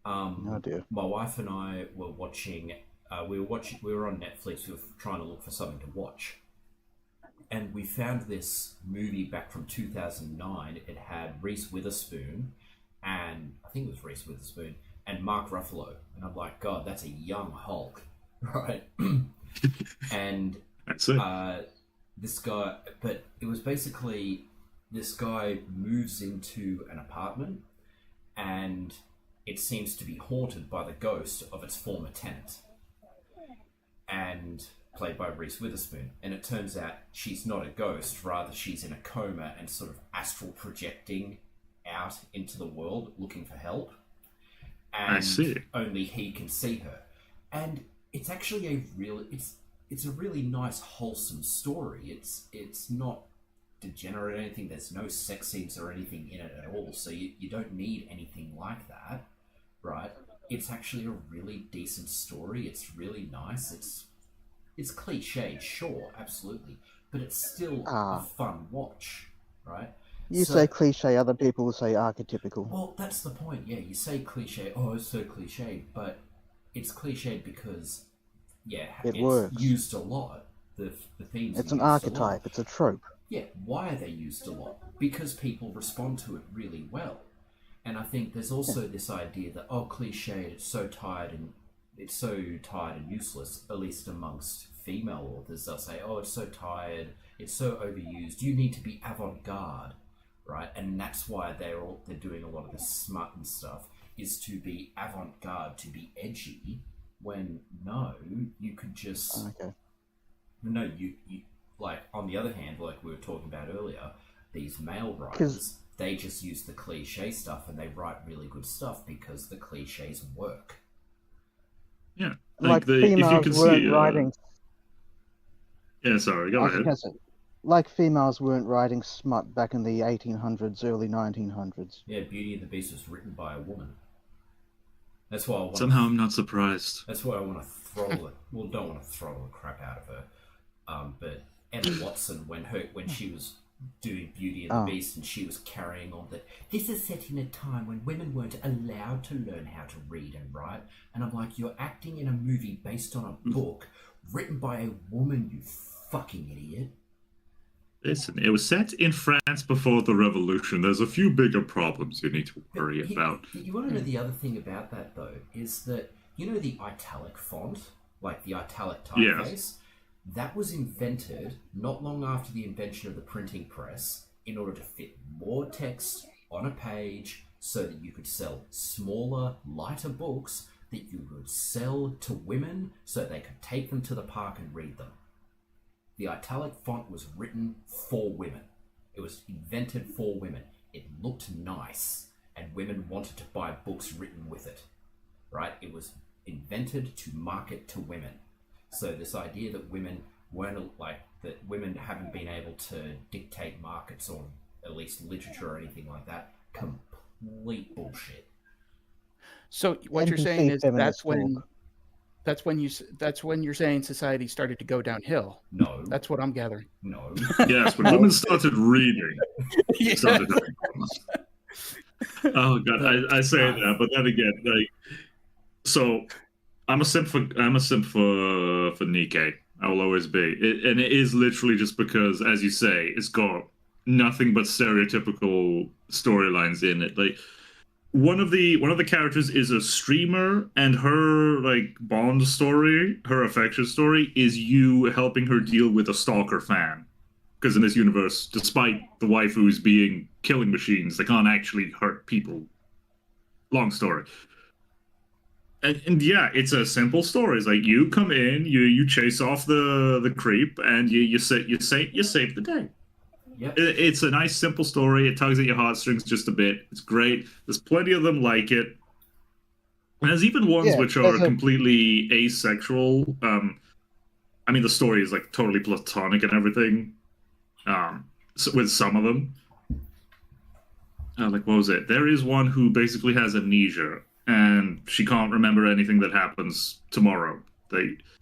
Oh dear. My wife and I were watching. We were on Netflix. We were trying to look for something to watch, and we found this movie back from 2009. It had Reese Witherspoon, and I think it was Reese Witherspoon and Mark Ruffalo. And I'm like, God, that's a young Hulk, right? And That's it. this guy, but it was basically this guy moves into an apartment, and it seems to be haunted by the ghost of its former tenant, and played by Reese Witherspoon. And it turns out she's not a ghost, rather she's in a coma and sort of astral projecting out into the world looking for help. And I see. only he can see her. And it's actually it's a really nice wholesome story. It's not degenerate or anything. There's no sex scenes or anything in it at all, so you don't need anything like that, right? It's actually a really decent story. It's really nice. It's cliched, sure, absolutely, but it's still a fun watch, right? You So- say cliche, other people will say archetypical. Well, that's the point. Yeah, you say cliche. Oh, it's so cliche, but it's cliched because It it's works. used a lot. The themes. It's are an used a lot. archetype. It's a trope. Yeah, why are they used a lot? Because people respond to it really well. And I think there's also this idea that, oh, cliche, it's so tired and useless, at least amongst female authors. They'll say, oh, it's so tired, it's so overused, you need to be avant-garde, right? And that's why they're doing a lot of this smut and stuff, is to be avant-garde, to be edgy, when no, you could just Okay. no, you like, on the other hand, like we were talking about earlier, these male writers, they just use the cliche stuff and they write really good stuff because the cliches work. Yeah. Like if you females can weren't see, writing. yeah, sorry, go I was ahead. gonna say, like females weren't writing smut back in the 1800s, early 1900s. Yeah, Beauty and the Beast was written by a woman. That's why I want Somehow I'm not surprised. That's why I want to throttle it. Well, don't want to throttle the crap out of her. But Emma Watson, when she was doing Beauty and the Beast, and she was carrying on that this is set in a time when women weren't allowed to learn how to read and write, and I'm like, you're acting in a movie based on a book written by a woman, you fucking idiot. Listen, it was set in France before the revolution. There's a few bigger problems you need to worry But about. You want to know the other thing about that, though, is that, you know, the italic font, like the italic typeface? Yes. That was invented not long after the invention of the printing press in order to fit more text on a page so that you could sell smaller, lighter books that you would sell to women so they could take them to the park and read them. The italic font was written for women. It was invented for women. It looked nice, and women wanted to buy books written with it, right? It was invented to market to women. So this idea that women women haven't been able to dictate markets or at least literature or anything like that, complete bullshit. So what you're NPC saying is feminist that's when you're saying society started to go downhill. No, That's what I'm gathering. no. Yes, when women started reading, Yeah. started oh god, I say that, but then again, like, so I'm a simp for Nikkei. I will always be, and it is literally just because, as you say, it's got nothing but stereotypical storylines in it. Like, one of the characters is a streamer, and her like bond story, her affection story, is you helping her deal with a stalker fan. Because in this universe, despite the waifus being killing machines, they can't actually hurt people. Long story. And yeah, it's a simple story. It's like you come in, you chase off the creep, and you save the day. Yep. It's a nice, simple story. It tugs at your heartstrings just a bit. It's great. There's plenty of them like it. And there's even ones Yeah, which are there's a- completely asexual. I mean, the story is like totally platonic and everything. So with some of them, like what was it? There is one who basically has amnesia and she can't remember anything that happens tomorrow.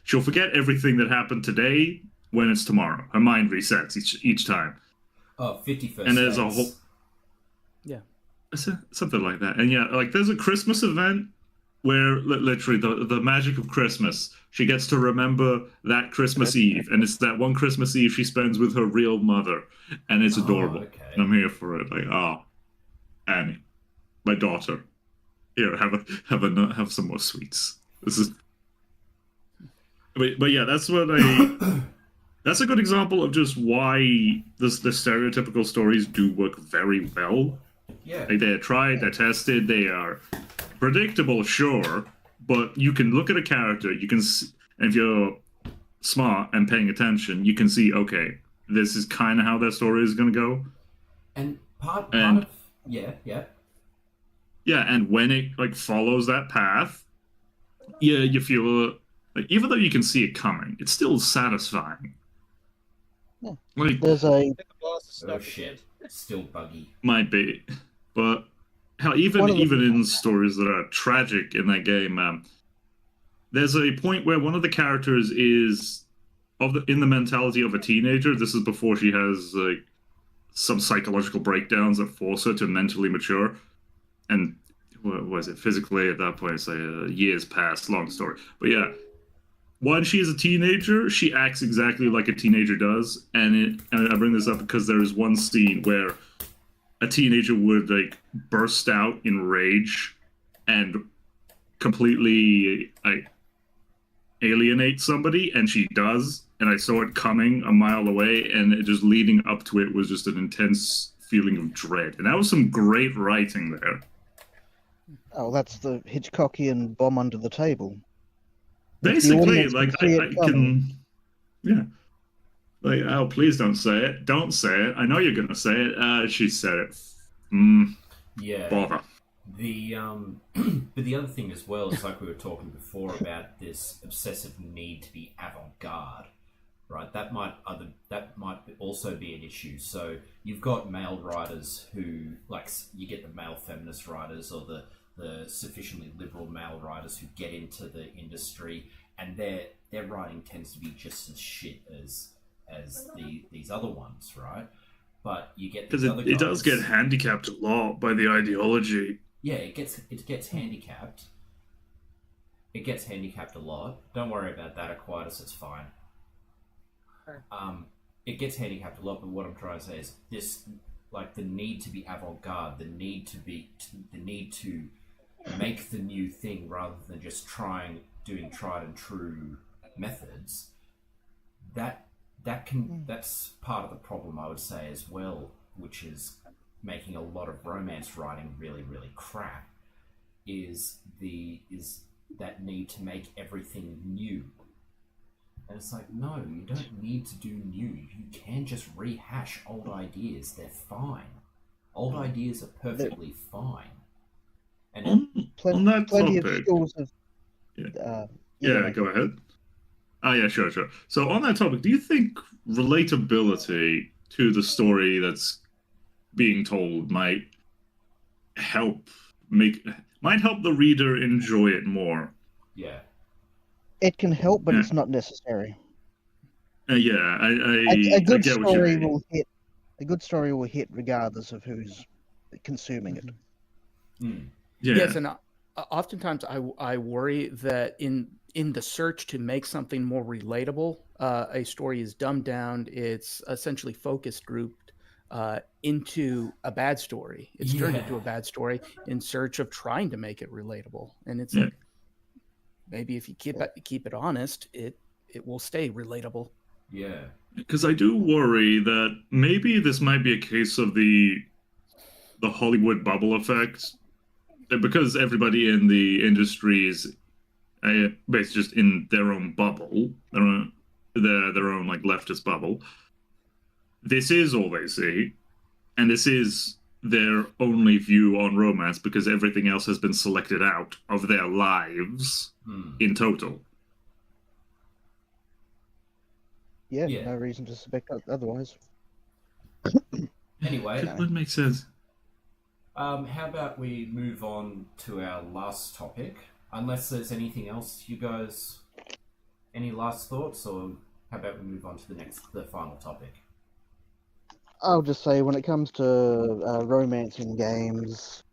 She'll forget everything that happened today when it's tomorrow. Her mind resets each time. Oh, 51st And there's a Dates. whole Yeah. something like that. And yeah, like there's a Christmas event where literally the magic of Christmas, she gets to remember that Christmas Eve, and it's that one Christmas Eve she spends with her real mother, and it's adorable. Okay. And I'm here for it. Like, Annie, my daughter, here, have some more sweets. This is, but yeah, that's what I. That's a good example of just why the stereotypical stories do work very well. Yeah. Like they're tried, they're tested, they are predictable, sure, but you can look at a character, you can see, and if you're smart and paying attention, you can see, okay, this is kind of how their story is going to go. And part And- of yeah. Yeah, and when it like follows that path, yeah, you feel like even though you can see it coming, it's still satisfying. Yeah. Like There's a The boss is Oh stuck shit. Still buggy. might be, but hell, One even of the- even in stories that are tragic in that game, there's a point where one of the characters is in the mentality of a teenager. This is before she has like some psychological breakdowns that force her to mentally mature, and what was it physically at that point? It's like years past. Long story, but yeah. When she is a teenager, she acts exactly like a teenager does, and I bring this up because there is one scene where a teenager would like burst out in rage and completely like alienate somebody, and she does, and I saw it coming a mile away, and it just leading up to it was just an intense feeling of dread, and that was some great writing there. oh, that's the Hitchcockian bomb under the table. If the Basically, audience like can see I it coming, can, yeah. Like, oh, please don't say it. Don't say it. I know you're gonna say it. She said it. Yeah. Bother. The but the other thing as well is like we were talking before about this obsessive need to be avant-garde, right? That might also be an issue. So you've got male writers who like you get the male feminist writers or the sufficiently liberal male writers who get into the industry, and their writing tends to be just as shit as these other ones, right? But you get Because these other it does guys- get handicapped a lot by the ideology. yeah, it gets handicapped. It gets handicapped a lot. Don't worry about that, Aquitus. It's fine. Okay. It gets handicapped a lot, but what I'm trying to say is this: like the need to be avant-garde, the need to make the new thing rather than just doing tried and true methods. That's part of the problem, I would say, as well, which is making a lot of romance writing really, really crap, is that need to make everything new. And it's like, no, you don't need to do new. You can just rehash old ideas. They're fine. Old ideas are perfectly fine. And On that plenty of topic, schools of. Yeah. Yeah. Go ahead. Oh yeah, sure. So on that topic, do you think relatability to the story that's being told might help the reader enjoy it more? yeah. It can help, but Yeah. it's not necessary. Yeah, A I good get what you story mean. will hit. A good story will hit regardless of who's consuming it. Mm. Yeah. Yes, and oftentimes I worry that in the search to make something more relatable, a story is dumbed down. It's essentially focus grouped into a bad story. It's turned into a Yeah. bad story in search of trying to make it relatable. And it's Yeah. like maybe if you keep it honest, it will stay relatable. Yeah. Because I do worry that maybe this might be a case of the Hollywood bubble effect, because everybody in the industry is basically just in their own bubble, their own like leftist bubble. this is all they see, and this is their only view on romance because everything else has been selected out of their lives in total. Yeah, Yeah. no reason to suspect otherwise. Anyway, That would make sense. how about we move on to our last topic? Unless there's anything else, you guys, any last thoughts, or how about we move on to the final topic? I'll just say, when it comes to romance in games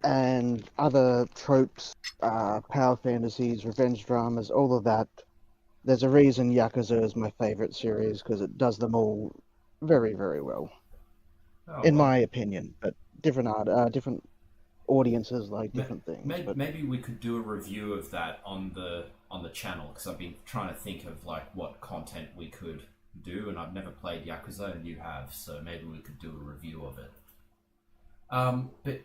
and other tropes, power fantasies, revenge dramas, all of that, there's a reason Yakuza is my favorite series, because it does them all very, very well, Oh, in well, my opinion. But different audiences like different things. But maybe we could do a review of that on the channel, because I've been trying to think of like what content we could do, and I've never played Yakuza, and you have, so maybe we could do a review of it. But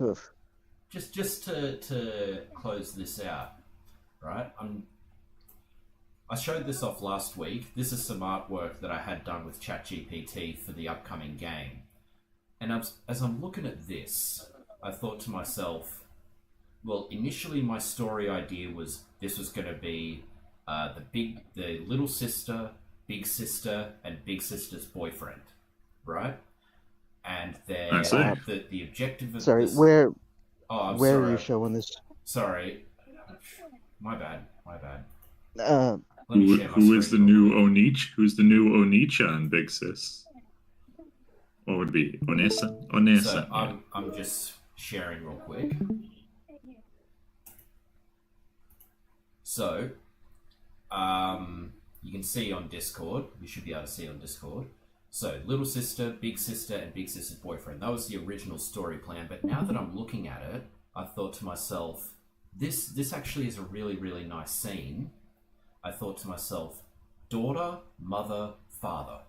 oof. just to close this out, right? I showed this off last week. This is some artwork that I had done with ChatGPT for the upcoming game. And as I'm looking at this, I thought to myself, well, initially my story idea was this was going to be the little sister, big sister, and big sister's boyfriend, right? And I see. the objective of Sorry, this... where I'm where sorry. are you showing this? Sorry. My bad. Uh, Let me share my Who is the screen new real quick. Onich? Who's the new Onichan, Big Sis? What would it be? Onessa? Onessa. So yeah. I'm just sharing real quick. So, you can see on Discord. You should be able to see on Discord. So, little sister, and big sister's boyfriend. That was the original story plan. But now that I'm looking at it, I thought to myself, this actually is a really, really nice scene. I thought to myself, daughter, mother, father.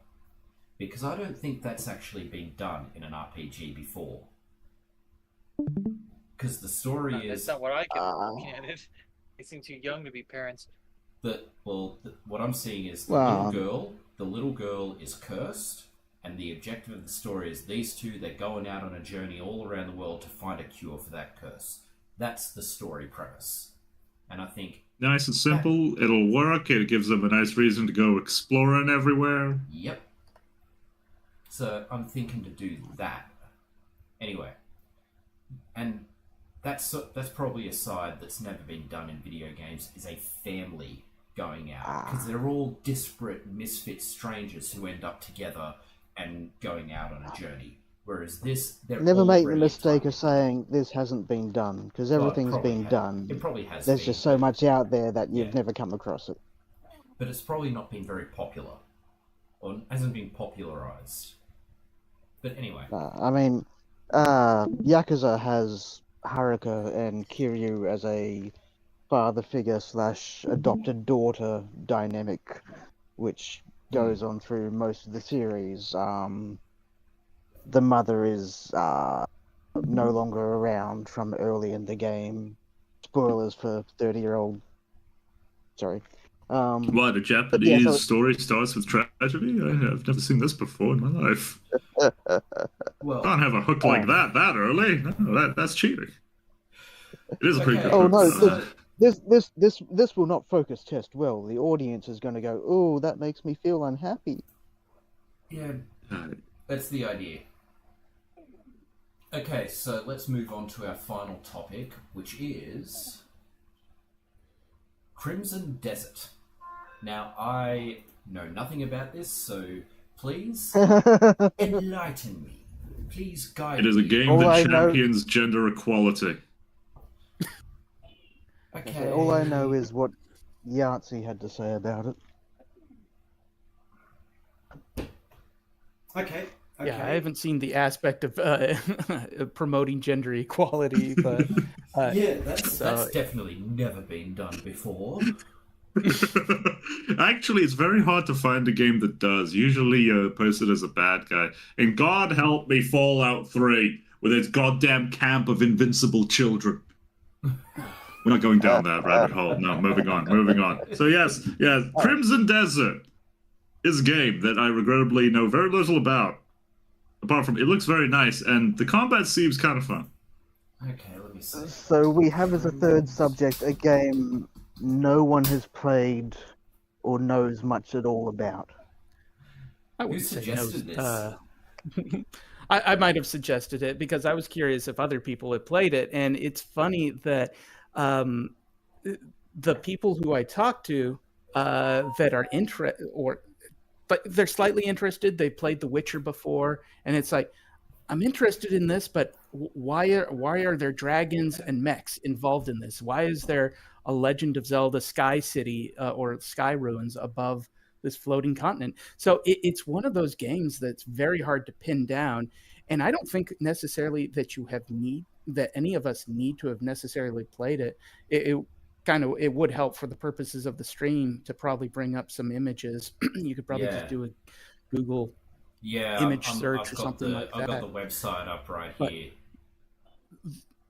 Because I don't think that's actually been done in an RPG before. Because the story That's is not what I can looking at it. They seem too young to be parents. what I'm seeing is the little girl is cursed, and the objective of the story is these two, they're going out on a journey all around the world to find a cure for that curse. That's the story premise. And I think, Nice and simple. It'll work. It gives them a nice reason to go exploring everywhere. yep. So I'm thinking to do that. Anyway, and that's probably a side that's never been done in video games, is a family going out, because they're all disparate misfit strangers who end up together and going out on a journey. Whereas this, they're never all make the really mistake of tight. saying this hasn't been done, because everything's probably been ha- done. It probably has. There's been, just so but- much out there that you've Yeah. never come across it. but it's probably not been very popular, or hasn't been popularized. But anyway, I mean, Yakuza has Haruka and Kiryu as a father figure / adopted daughter dynamic, which goes on through most of the series. The mother is no longer around from early in the game. Spoilers for 30-year-old. Sorry. What, a Japanese yeah, so- story starts with tragedy? I've never seen this before in my life. well, Can't have a hook like that early. No, that's cheating. It is a pretty Okay. good Oh, hook. no, so- This will not focus test well. The audience is going to go, "Oh, that makes me feel unhappy." yeah, Uh, that's the idea. Okay, so let's move on to our final topic, which is Crimson Desert. Now, I know nothing about this, so please enlighten me. Please guide It is a me. game All that I know- champions gender equality. Okay. All I know is what Yahtzee had to say about it. Okay. Yeah, I haven't seen the aspect of promoting gender equality, but Yeah, that's so- definitely never been done before. Actually, it's very hard to find a game that does. Usually you're posted as a bad guy. And God help me, Fallout 3, with its goddamn camp of invincible children. We're not going down that rabbit hole. No, moving on. So yes, Crimson Desert. is a game that I regrettably know very little about. Apart from it looks very nice, and the combat seems kind of fun. Okay, let me see. So we have as a third subject a game no one has played or knows much at all about. I Who would say suggested no. this? I might have suggested it because I was curious if other people had played it, and it's funny that the people who I talk to that are but they're slightly interested. They played The Witcher before, and it's like, I'm interested in this, but why are there dragons and mechs involved in this? Why is there a Legend of Zelda Sky City or Sky Ruins above this floating continent? So it's one of those games that's very hard to pin down, and I don't think necessarily that any of us need to have necessarily played it. It would help for the purposes of the stream to probably bring up some images. You could probably just do a Google image search or something like that. I've got the website up right here.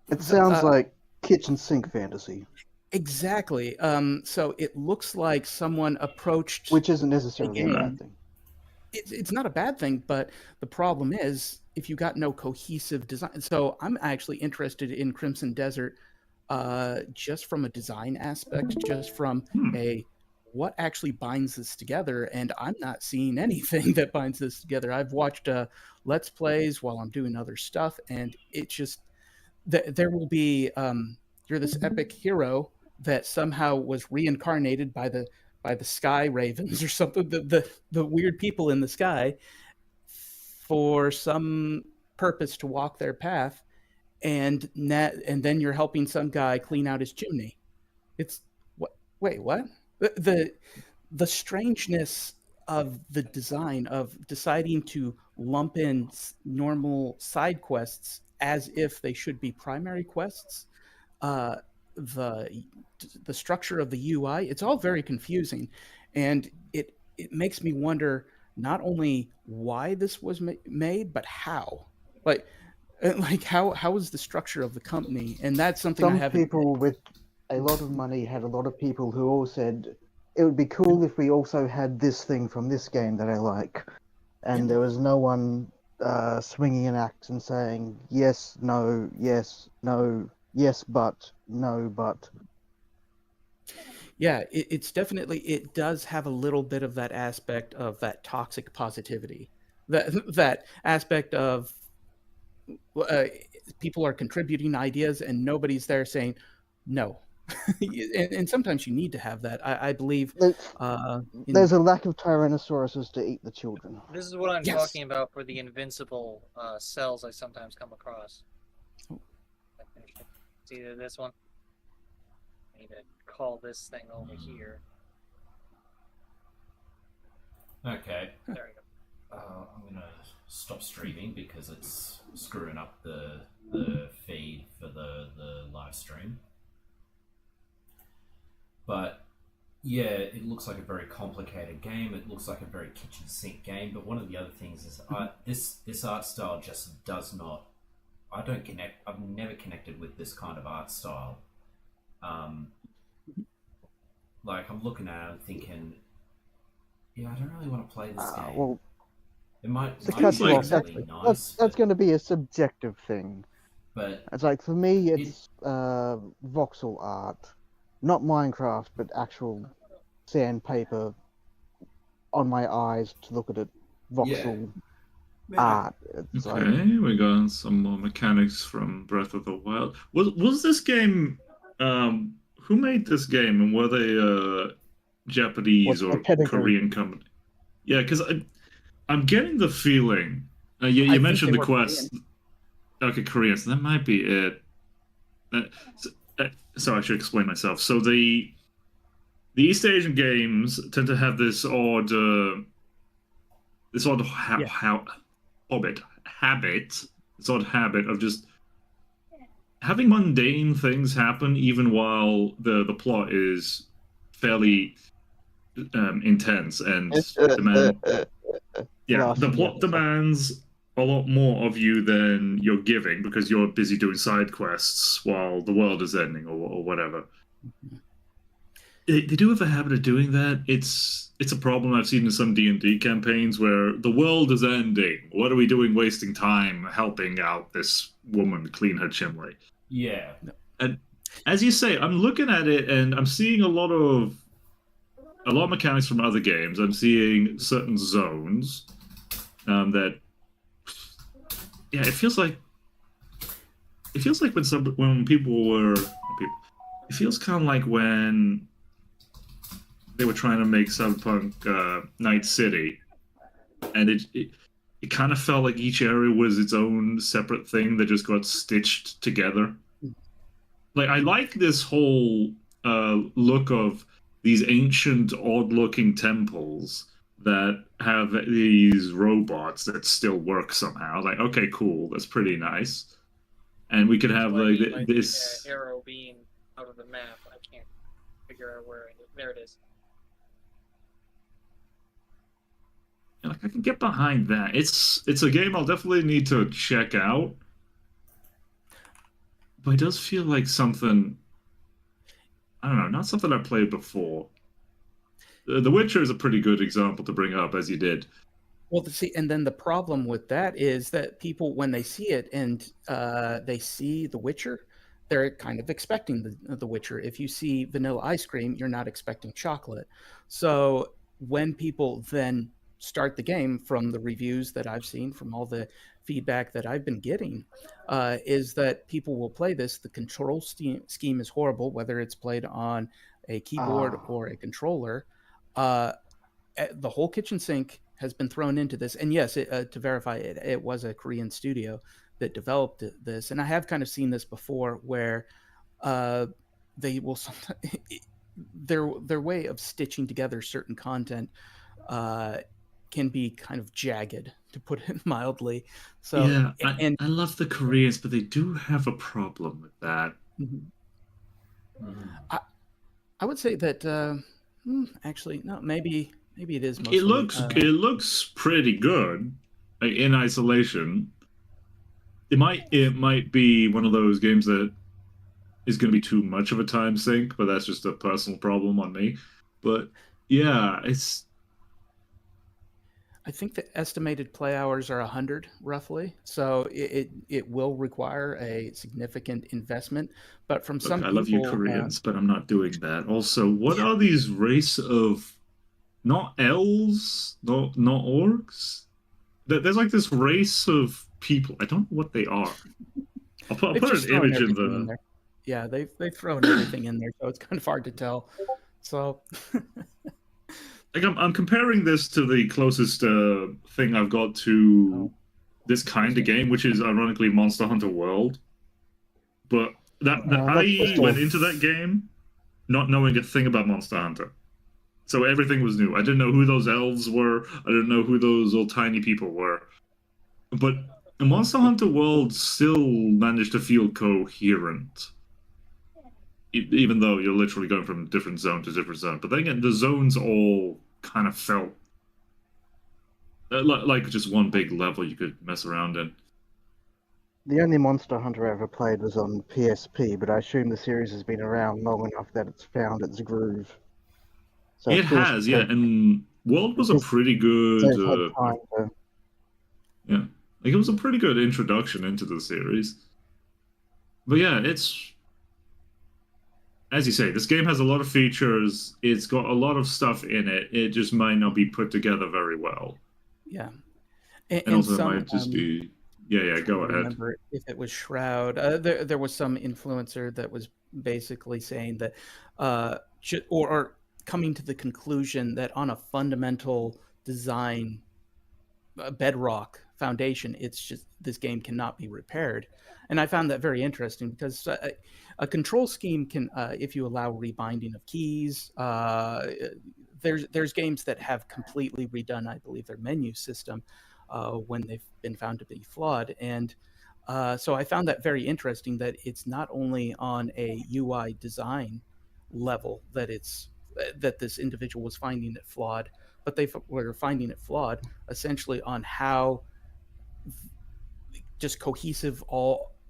It sounds like kitchen sink fantasy. Exactly. So it looks like someone approached, which isn't necessarily a bad thing. It's not a bad thing, but the problem is if you got no cohesive design. So I'm actually interested in Crimson Desert just from a design aspect, just from what actually binds this together, and I'm not seeing anything that binds this together. I've watched Let's Plays while I'm doing other stuff, and it just there will be you're this epic hero that somehow was reincarnated by the sky ravens or something, the weird people in the sky, for some purpose to walk their path, and then you're helping some guy clean out his chimney. It's wait, what? The strangeness of the design of deciding to lump in normal side quests as if they should be primary quests, the structure of the UI, it's all very confusing, and it makes me wonder not only why this was made, but how. Like how is the structure of the company? And that's something Some people with a lot of money had a lot of people who all said it would be cool if we also had this thing from this game that I like, and there was no one swinging an axe and saying yes, no, yes, no, yes, but no, but. Yeah, it's definitely, it does have a little bit of that aspect of that toxic positivity, that aspect of people are contributing ideas and nobody's there saying no. And sometimes you need to have that. I believe there's a lack of Tyrannosauruses to eat the children. This is what I'm talking about for the invincible cells I sometimes come across. It's either this one. I need to call this thing over here. Okay. There we go. I'm gonna stop streaming because it's screwing up the feed for the live stream. But yeah, it looks like a very complicated game. It looks like a very kitchen sink game. But one of the other things is this art style just does not. I don't connect. I've never connected with this kind of art style. Like I'm looking at it, I'm thinking, yeah, I don't really want to play this game. Well, it might to cut you off, really nice. That's going to be a subjective thing. But it's like for me, it's voxel art. Not Minecraft, but actual sandpaper on my eyes to look at it. Voxel art. It's okay, we got some more mechanics from Breath of the Wild. Was this game? Who made this game, and were they Japanese or Korean company? Yeah, because I'm getting the feeling. You mentioned the quest. Korean. Okay, Korean. So that might be it. So I should explain myself. So the East Asian games tend to have this odd habit of just having mundane things happen even while the plot is fairly intense and the plot demands a lot more of you than you're giving because you're busy doing side quests while the world is ending or whatever. they do have a habit of doing that. It's a problem I've seen in some D&D campaigns where the world is ending. What are we doing wasting time helping out this woman clean her chimney? Yeah. And as you say, I'm looking at it and I'm seeing a lot of mechanics from other games. I'm seeing certain zones that yeah, it feels like when people were it feels kind of like when they were trying to make Cyberpunk Night City, and it kind of felt like each area was its own separate thing that just got stitched together. Like I like this whole look of these ancient, odd-looking temples that have these robots that still work somehow. Like, okay, cool, that's pretty nice. And we could have That's what I like mean by the, this. arrow being out of the map. I can't figure out where it is. There it is. Like I can get behind that. It's a game I'll definitely need to check out. But it does feel like something I don't know, not something I've played before. The Witcher is a pretty good example to bring up, as you did. Well, see, and then the problem with that is that people, when they see it and they see The Witcher, they're kind of expecting the Witcher. If you see vanilla ice cream, you're not expecting chocolate. So when people then start the game, from the reviews that I've seen, from all the feedback that I've been getting, is that people will play this. The control scheme is horrible, whether it's played on a keyboard or a controller. The whole kitchen sink has been thrown into this. And yes, to verify it, it was a Korean studio that developed this. And I have kind of seen this before where they will sometimes, their way of stitching together certain content can be kind of jagged, to put it mildly. So yeah, and I love the Koreans, but they do have a problem with that. I would say that actually no, maybe it is mostly, It looks pretty good, like, in isolation. It might be one of those games that is going to be too much of a time sink, but that's just a personal problem on me. But yeah, I think the estimated play hours are 100 roughly, so it will require a significant investment. But from some I people, love you Koreans, but I'm not doing that. Also, what are these race of not elves, not orcs? There's like this race of people. I don't know what they are. I'll put an image in the. there. Yeah, they've thrown everything in there, so it's kind of hard to tell. So. Like I'm comparing this to the closest thing I've got to this kind of game, which is ironically Monster Hunter World. But I went into that game not knowing a thing about Monster Hunter, so everything was new. I didn't know who those elves were. I didn't know who those little tiny people were. But Monster Hunter World still managed to feel coherent, even though you're literally going from different zone to different zone. But then again, the zones all kind of felt like just one big level you could mess around in. The only Monster Hunter I ever played was on PSP, but I assume the series has been around long enough that it's found its groove. So It has, yeah. And World was a pretty good, yeah, like it was a pretty good introduction into the series. But yeah, it's, as you say, this game has a lot of features. It's got a lot of stuff in it. It just might not be put together very well. Yeah, and also it might just be. Yeah. Go ahead. Remember if it was Shroud? There was some influencer that was basically saying that, or coming to the conclusion that on a fundamental design bedrock foundation, it's just this game cannot be repaired. And I found that very interesting because a control scheme can, if you allow rebinding of keys, there's games that have completely redone, I believe, their menu system when they've been found to be flawed. And so I found that very interesting, that it's not only on a UI design level that this individual was finding it flawed, but they were finding it flawed essentially on how just cohesive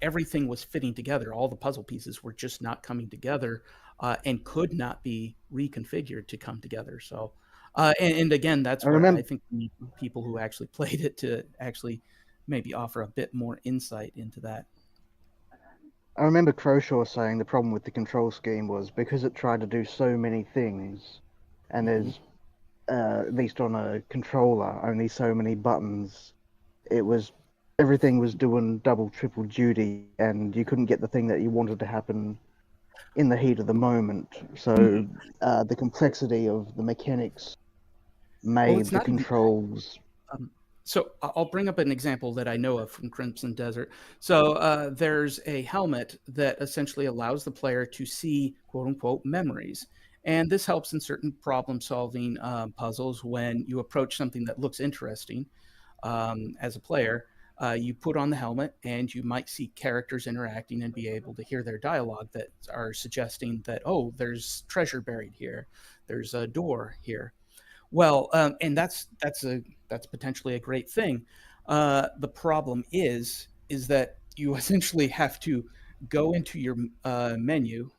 everything was fitting together. All the puzzle pieces were just not coming together and could not be reconfigured to come together. So, and again, that's I where remember. I think we need people who actually played it to actually maybe offer a bit more insight into that. I remember Croshaw saying the problem with the control scheme was because it tried to do so many things, and there's, at least on a controller, only so many buttons. It was everything was doing double, triple duty, and you couldn't get the thing that you wanted to happen in the heat of the moment. So the complexity of the mechanics made it's the not even controls. So I'll bring up an example that I know of from Crimson Desert. So there's a helmet that essentially allows the player to see "quote unquote" memories, and this helps in certain problem-solving puzzles when you approach something that looks interesting as a player. You put on the helmet, and you might see characters interacting and be able to hear their dialogue that are suggesting that, oh, there's treasure buried here, there's a door here. Well, and that's potentially a great thing. The problem is that you essentially have to go into your menu.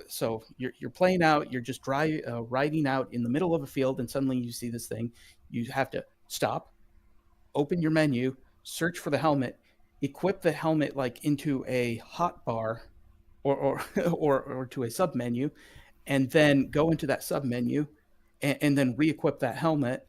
So you're playing out, you're just riding out in the middle of a field, and suddenly you see this thing. You have to stop, open your menu, search for the helmet, equip the helmet like into a hot bar, or or to a sub menu, and then go into that sub menu and then re-equip that helmet,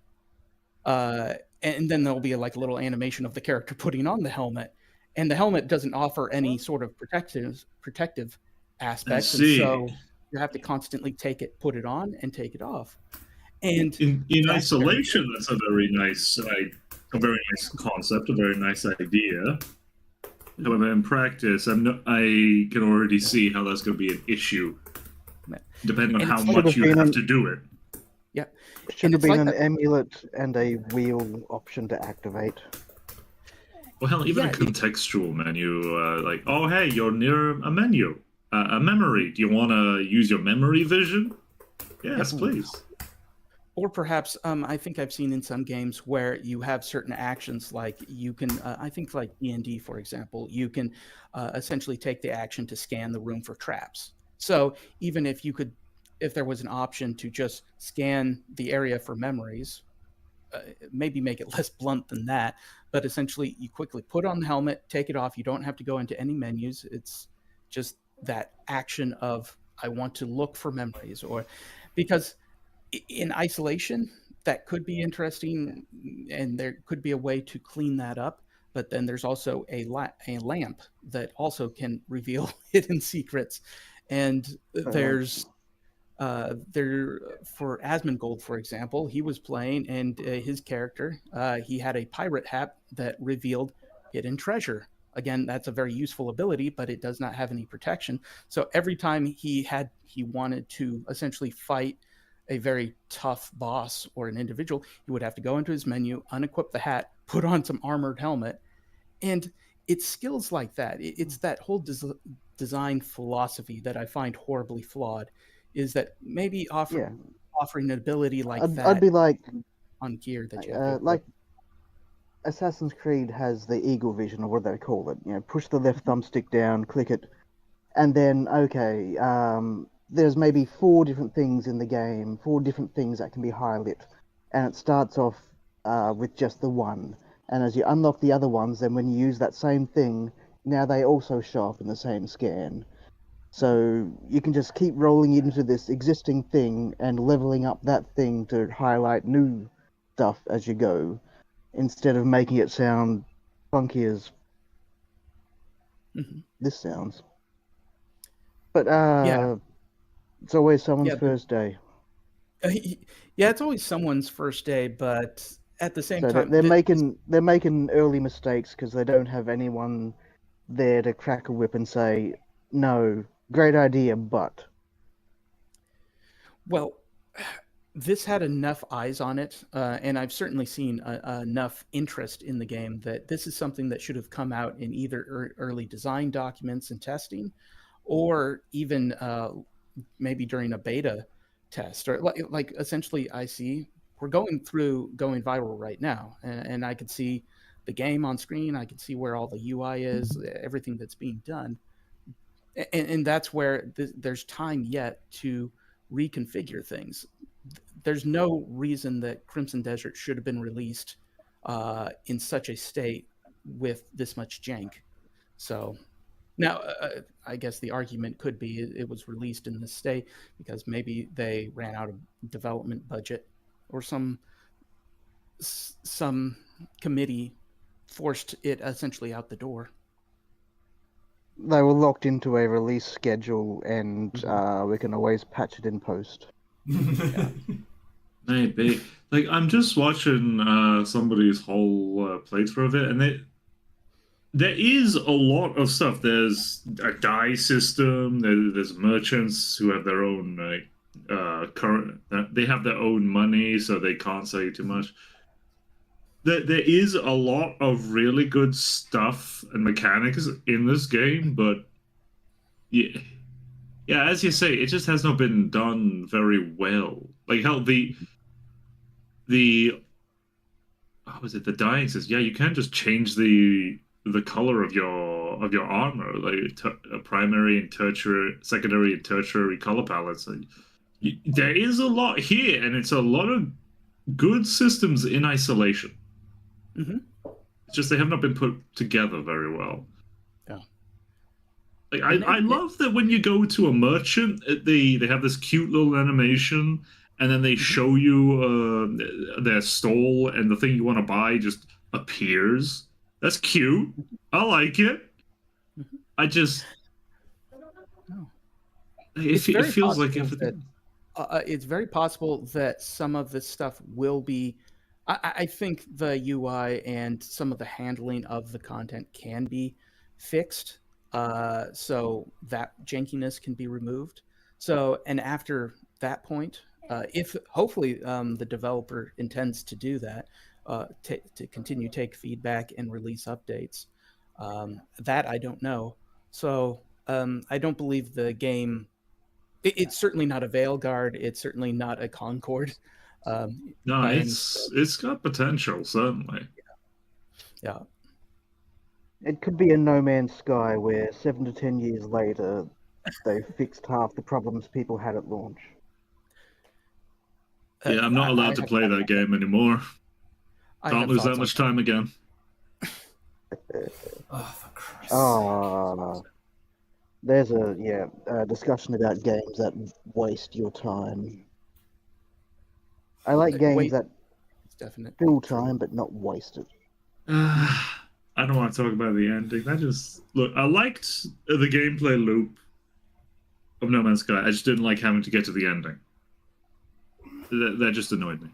and then there'll be like a little animation of the character putting on the helmet, and the helmet doesn't offer any sort of protective aspects, and see. so you have to constantly put it on and take it off. And In that's very isolation, that's a very nice concept, a very nice idea. However, in practice, I can already see how that's going to be an issue, depending on And how it's- much you Should have have been to do it. yeah, It should And have it's been like an emulate and a wheel option to activate. Well, hell, even Yeah, a contextual menu, like, oh, hey, you're near a menu, a memory. Do you want to use your memory vision? Yes, please. or perhaps I think I've seen in some games where you have certain actions, like you can, I think like D&D, for example, you can essentially take the action to scan the room for traps. So even if there was an option to just scan the area for memories, maybe make it less blunt than that, but essentially you quickly put on the helmet, take it off. You don't have to go into any menus. It's just that action of, I want to look for memories, or because in isolation, that could be interesting, and there could be a way to clean that up. But then there's also a lamp that also can reveal hidden secrets, and there's there for Asmongold, for example, he was playing, and his character, he had a pirate hat that revealed hidden treasure. Again, that's a very useful ability, but it does not have any protection. So every time he wanted to essentially fight a very tough boss or an individual, he would have to go into his menu, unequip the hat, put on some armored helmet, and it's skills like that. It's that whole design philosophy that I find horribly flawed. Is that maybe Yeah, offering an ability like I'd that be like, on gear that you have to equip? like Assassin's Creed has the eagle vision, or what they call it. You know, push the left thumbstick down, click it, and then okay, there's maybe 4 different things in the game, 4 different things that can be highlit, and it starts off with just the one. And as you unlock the other ones, then when you use that same thing, now they also show up in the same scan. So you can just keep rolling into this existing thing and leveling up that thing to highlight new stuff as you go, instead of making it sound funky as this sounds. But Yeah. it's always someone's Yeah, first day. Yeah, it's always someone's first day, but at the same So time, they're making early mistakes because they don't have anyone there to crack a whip and say, "No, great idea, but." well, this had enough eyes on it, and I've certainly seen enough interest in the game that this is something that should have come out in either early design documents and testing, or even maybe during a beta test, or like essentially I see we're going viral right now, and I could see the game on screen. I could see where all the UI is, everything that's being done. And that's where there's time yet to reconfigure things. There's no reason that Crimson Desert should have been released in such a state with this much jank. So now, I guess the argument could be it was released in this state because maybe they ran out of development budget, or some committee forced it essentially out the door. They were locked into a release schedule, and we can always patch it in post. Maybe. Like, I'm just watching somebody's whole playthrough of it, and there is a lot of stuff. There's a die system. There's merchants who have their own current. They have their own money, so they can't say too much. There is a lot of really good stuff and mechanics in this game, but yeah, as you say, it just has not been done very well. Like, hell, the what was it? The dying says, yeah, you can't just change the color of your armor, like a primary and tertiary, secondary and tertiary color palettes. There is a lot here, and it's a lot of good systems in isolation. Mm-hmm. It's just they have not been put together very well. Yeah. Like, I love that when you go to a merchant, they have this cute little animation, and then they show you their stall, and the thing you want to buy just appears. That's cute. I like it. I just... It feels like everything... it's very possible that some of this stuff will be... I think the UI and some of the handling of the content can be fixed, so that jankiness can be removed. So, and after that point, if hopefully the developer intends to do that, to continue take feedback and release updates, that I don't know. So I don't believe the game. It's certainly not a Veilguard. It's certainly not a Concord. No, it's got potential, certainly. Yeah. It could be a No Man's Sky where 7 to 10 years later they fixed half the problems people had at launch. Yeah, I'm not allowed to play that game anymore. Can't lose that much time again. Oh, for Christ's sake. Oh, there's a discussion about games that waste your time. I like games that fill time but not waste it. I don't want to talk about the ending. I liked the gameplay loop of No Man's Sky. I just didn't like having to get to the ending. That just annoyed me.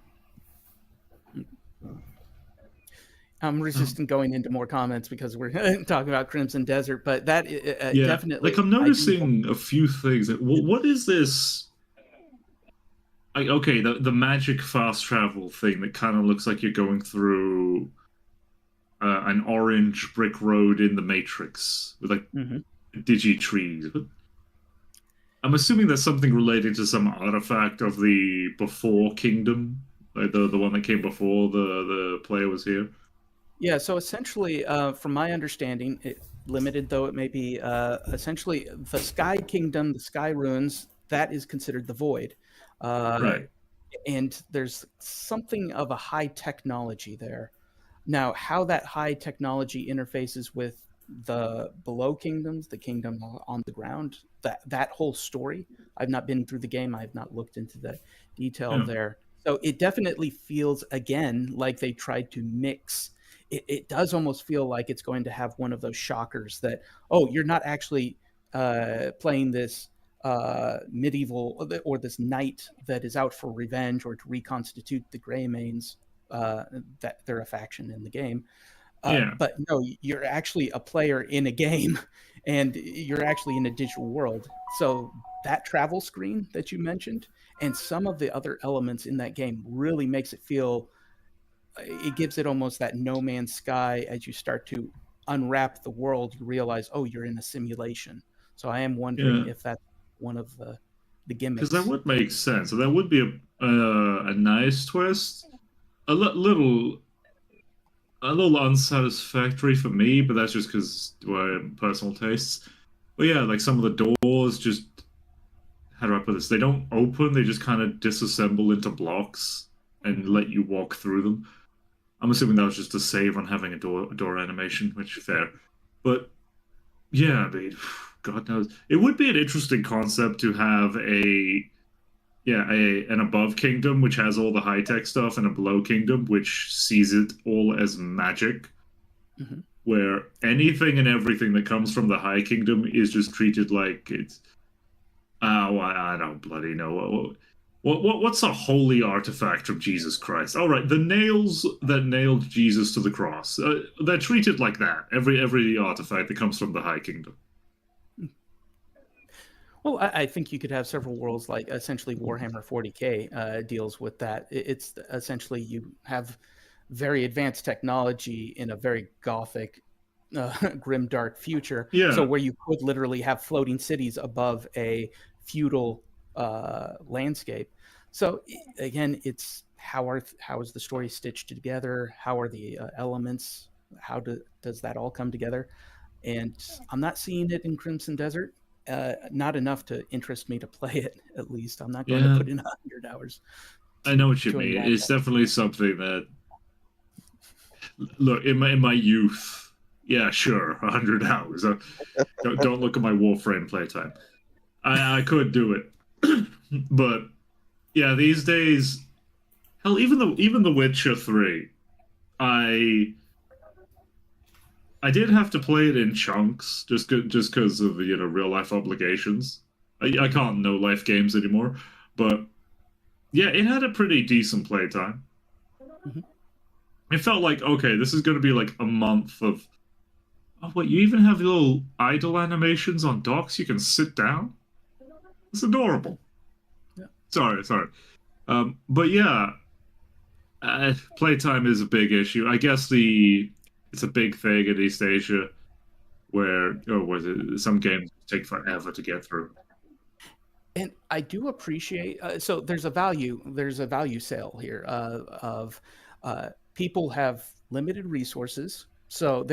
I'm resistant going into more comments because we're talking about Crimson Desert, but that definitely... Like, I'm noticing a few things. What is this? Okay, the magic fast travel thing that kind of looks like you're going through an orange brick road in the Matrix with, like, digi trees. I'm assuming that's something related to some artifact of the before kingdom, like the one that came before the player was here. Yeah, so essentially, from my understanding, limited though it may be, essentially the Sky Kingdom, the Sky Ruins, that is considered the Void. Right. And there's something of a high technology there. Now, how that high technology interfaces with the below kingdoms, the kingdom on the ground, that whole story, I've not been through the game. I've not looked into the detail there. So it definitely feels, again, like they tried to mix. It does almost feel like it's going to have one of those shockers that, oh, you're not actually playing this medieval or this knight that is out for revenge or to reconstitute the Greymanes, that they're a faction in the game. But no, you're actually a player in a game, and you're actually in a digital world. So that travel screen that you mentioned and some of the other elements in that game really makes it feel, it gives it almost that No Man's Sky. As you start to unwrap the world, you realize, oh, you're in a simulation. So I am wondering if that's one of the gimmicks. Because that would make sense. So that would be a nice twist. A little unsatisfactory for me, but that's just because personal tastes. But yeah, like some of the doors just, how do I put this? They don't open; they just kind of disassemble into blocks and let you walk through them. I'm assuming that was just a save on having a door animation, which is fair. But yeah, I mean, God knows, it would be an interesting concept to have an above kingdom which has all the high tech stuff, and a below kingdom which sees it all as magic, Mhm. where anything and everything that comes from the high kingdom is just treated like it's. Oh, I don't bloody know. What's a holy artifact from Jesus Christ? All right, the nails that nailed Jesus to the cross. They're treated like that. Every artifact that comes from the high kingdom. Well, I think you could have several worlds, like essentially Warhammer 40K deals with that. It's essentially you have very advanced technology in a very gothic, grim, dark future. Yeah. So where you could literally have floating cities above a feudal landscape. So again, it's how is the story stitched together? How are the elements? How does that all come together? And I'm not seeing it in Crimson Desert. Not enough to interest me to play it. At least I'm not going to Yeah. put in 100 hours. I know what you to mean. unlock It's that. definitely something that. Look, in my youth, yeah, sure, 100 hours. Don't look at my Warframe playtime. I could do it, but yeah, these days, hell, even the Witcher 3, I did have to play it in chunks just because of real life obligations. I can't no life games anymore, but yeah, it had a pretty decent playtime. Mhm. It felt like, okay, this is going to be like a month of. Oh wait, you even have little idle animations on docks. You can sit down. It's adorable. Yeah. Sorry. But yeah, playtime is a big issue. I guess it's a big thing in East Asia, where some games take forever to get through. And I do appreciate. So there's a value sale here of people have limited resources, so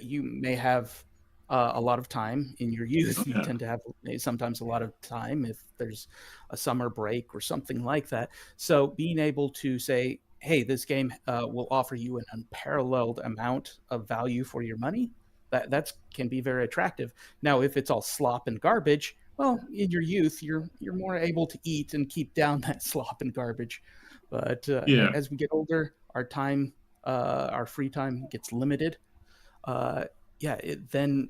you may have a lot of time in your youth. Oh, You yeah. tend to have sometimes a lot of time if there's a summer break or something like that. So being able to say, "Hey, this game will offer you an unparalleled amount of value for your money," that can be very attractive. Now, if it's all slop and garbage, well, in your youth, you're more able to eat and keep down that slop and garbage. But Yeah. as we get older, our free time gets limited. Then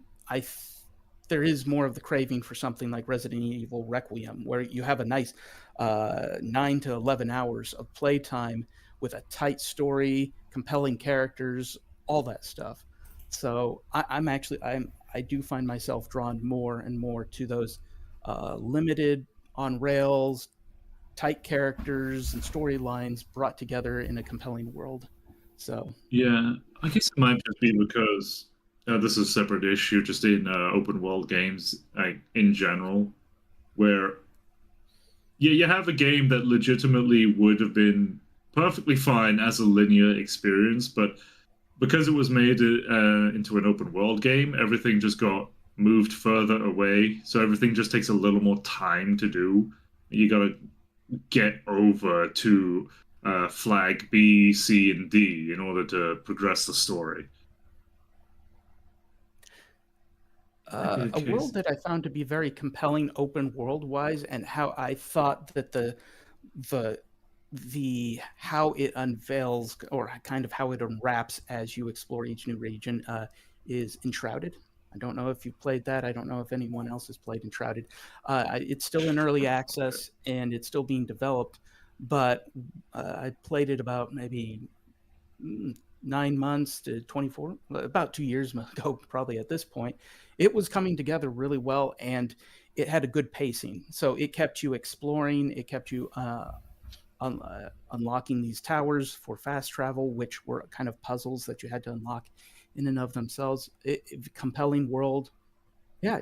there is more of the craving for something like Resident Evil Requiem, where you have a nice 9 to 11 hours of playtime with a tight story, compelling characters, all that stuff. So I do find myself drawn more and more to those limited on rails, tight characters and storylines brought together in a compelling world. So Yeah, I guess it might just be because this is a separate issue, just in open world games, like in general, where you have a game that legitimately would have been perfectly fine as a linear experience, but because it was made into an open world game, everything just got moved further away. So everything just takes a little more time to do. You got to get over to flag B, C, and D in order to progress the story. A world that I found to be very compelling open world wise, and how I thought that the how it unveils, or kind of how it unwraps as you explore each new region, is Enshrouded. I don't know if you've played that. I don't know if anyone else has played Enshrouded. It's still in early access and it's still being developed, but I played it about maybe 9 months to 24, about 2 years ago, probably at this point. It was coming together really well, and it had a good pacing. So it kept you exploring. It kept you unlocking these towers for fast travel, which were kind of puzzles that you had to unlock in and of themselves. Compelling world. Yeah,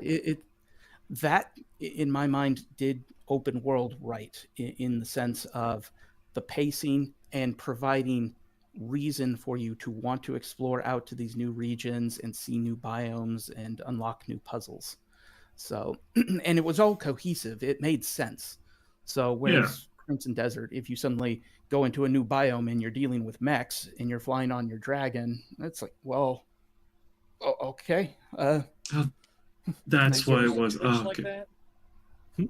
that in my mind did open world right, in the sense of the pacing and providing reason for you to want to explore out to these new regions and see new biomes and unlock new puzzles. So, and it was all cohesive. It made sense. So whereas Crimson Desert, if you suddenly go into a new biome and you're dealing with mechs and you're flying on your dragon, it's like, well, okay. That's why it was. Twitch Oh, like okay. that?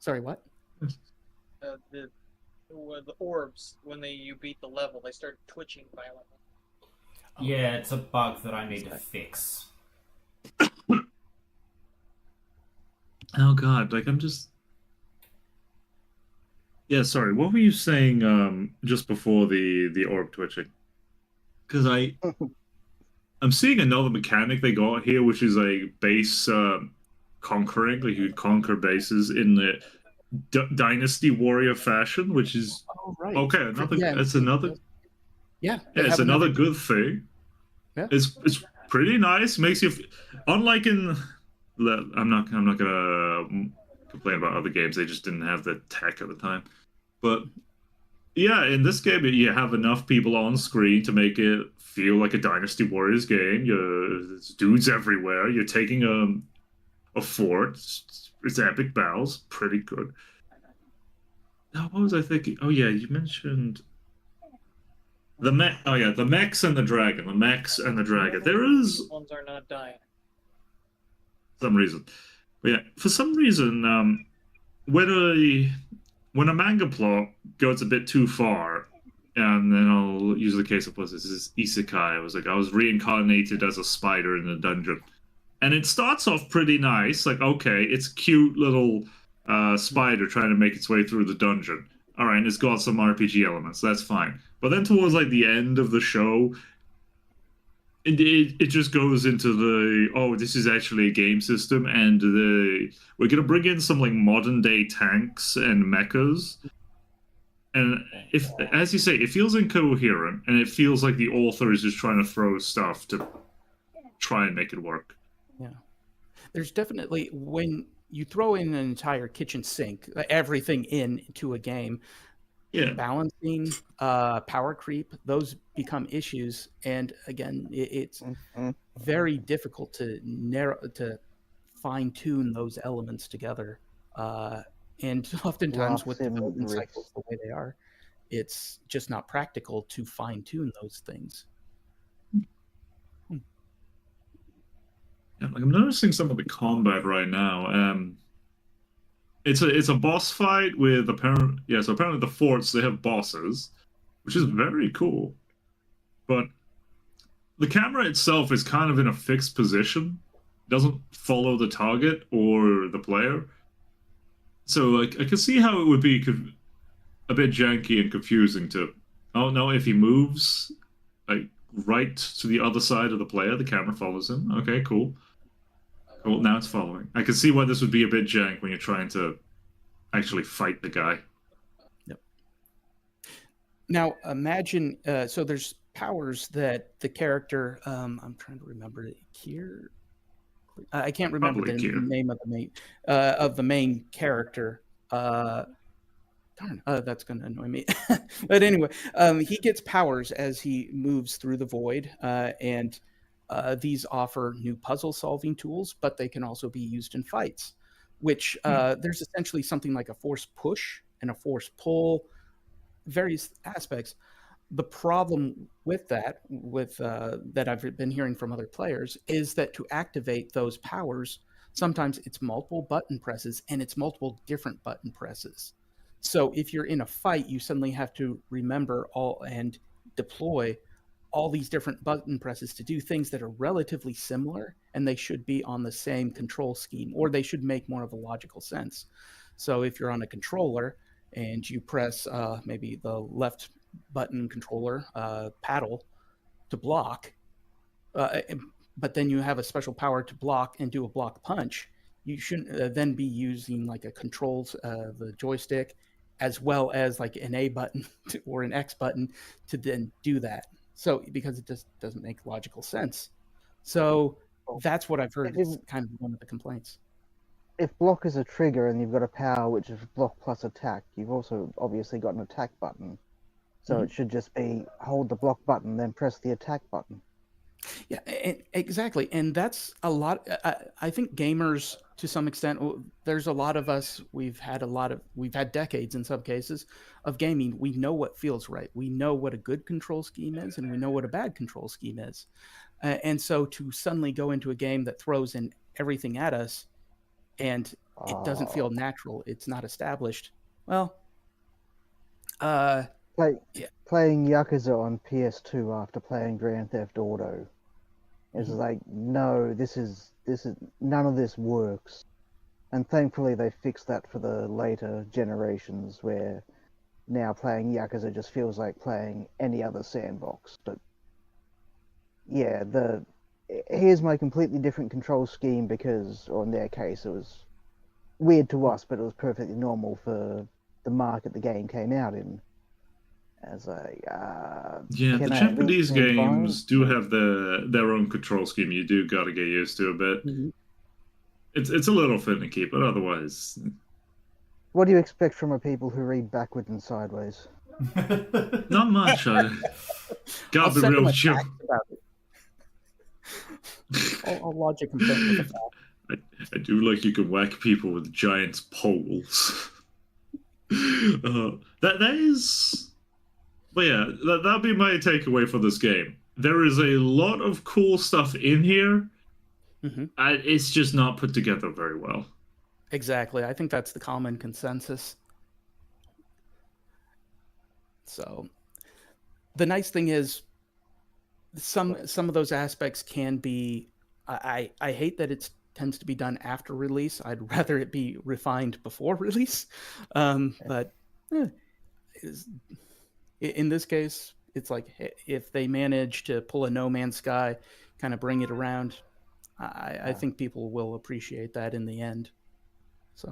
Sorry, what? The orbs, when you beat the level, they start twitching violently. Yeah, it's a bug that I need to fix. Oh God, like I'm just. Yeah, sorry. What were you saying just before the orb twitching? Because I'm seeing another mechanic they got here, which is a base conquering. Like you conquer bases in the Dynasty Warrior fashion, which is right. okay. Another Yeah, that's another. Yeah, It's another good thing. Yeah. It's pretty nice. Makes you, unlike in, I'm not gonna complain about other games. They just didn't have the tech at the time. But yeah, in this game, you have enough people on screen to make it feel like a Dynasty Warriors game. There's dudes everywhere. You're taking a fort. It's epic battles. Pretty good. Now, what was I thinking? Oh yeah, you mentioned the mech. Oh yeah, the mechs and the dragon. The mechs and the dragon. There is Ones are not dying. some reason, but yeah, for some reason, when a manga plot goes a bit too far, and then I'll use the case of this is isekai. I was reincarnated as a spider in a dungeon, and it starts off pretty nice. Like, okay, it's a cute little spider trying to make its way through the dungeon. All right, and it's got some RPG elements. That's fine. But then towards like the end of the show, it just goes into this is actually a game system, and we're gonna bring in some like modern day tanks and mechas. And if, as you say, it feels incoherent, and it feels like the author is just trying to throw stuff to try and make it work. Yeah, there's definitely, when you throw in an entire kitchen sink, everything into a game, Yeah, balancing, power creep, those become issues. And again, it's very difficult to fine tune those elements together. And oftentimes with development cycles the way they are, it's just not practical to fine tune those things. Yeah, like I'm noticing some of the combat right now. It's a boss fight with so apparently the forts, they have bosses, which is very cool. But the camera itself is kind of in a fixed position. It doesn't follow the target or the player. So like I can see how it would be a bit janky and confusing to, oh no, if he moves like right to the other side of the player, the camera follows him. Okay, cool. Well, now it's following. I can see why this would be a bit jank when you're trying to actually fight the guy. Yep. Now imagine, so there's powers that the character, I'm trying to remember it here. I can't remember the name of the main character. Darn, that's going to annoy me. But anyway, he gets powers as he moves through the void, and these offer new puzzle-solving tools, but they can also be used in fights, which there's essentially something like a force push and a force pull, various aspects. The problem with that, that I've been hearing from other players, is that to activate those powers, sometimes it's multiple button presses and it's multiple different button presses. So if you're in a fight, you suddenly have to remember all and deploy all these different button presses to do things that are relatively similar, and they should be on the same control scheme, or they should make more of a logical sense. So if you're on a controller and you press maybe the left button controller paddle to block, but then you have a special power to block and do a block punch, you shouldn't then be using like a controls, the joystick, as well as like an A button or an X button to then do that. So because it just doesn't make logical sense. So that's what I've heard is kind of one of the complaints. If block is a trigger and you've got a power which is block plus attack, you've also obviously got an attack button. So it should just be hold the block button, then press the attack button. Yeah, exactly, and that's a lot. I think gamers, to some extent, there's a lot of us. We've had decades in some cases of gaming. We know what feels right. We know what a good control scheme is, and we know what a bad control scheme is. And so to suddenly go into a game that throws in everything at us, and it doesn't feel Oh, natural, it's not established. Well, uh, play, yeah, playing Yakuza on PS2 after playing Grand Theft Auto is Mhm. like, no, this is none of this works. And thankfully they fixed that for the later generations where now playing Yakuza just feels like playing any other sandbox. But yeah, the here's my completely different control scheme because, or in their case, it was weird to us, but it was perfectly normal for the market the game came out in. As Yeah, the can I at least Japanese stand fine? games do have their own control scheme. You do got to get used to a bit. Mhm. It's a little finicky, but otherwise, What do you expect from a people who read backwards and sideways? not much. I'll Gotta be send real them a with you. fax about it. I'll lodge a complaint with a fax. I do like you can whack people with giant poles. That is, but yeah, that'd be my takeaway for this game. There is a lot of cool stuff in here. Mhm. It's just not put together very well. Exactly. I think that's the common consensus. So the nice thing is some of those aspects can be. I hate that it tends to be done after release. I'd rather it be refined before release. But eh, is- in this case, it's like if they manage to pull a No Man's Sky, kind of bring it around, I think people will appreciate that in the end. So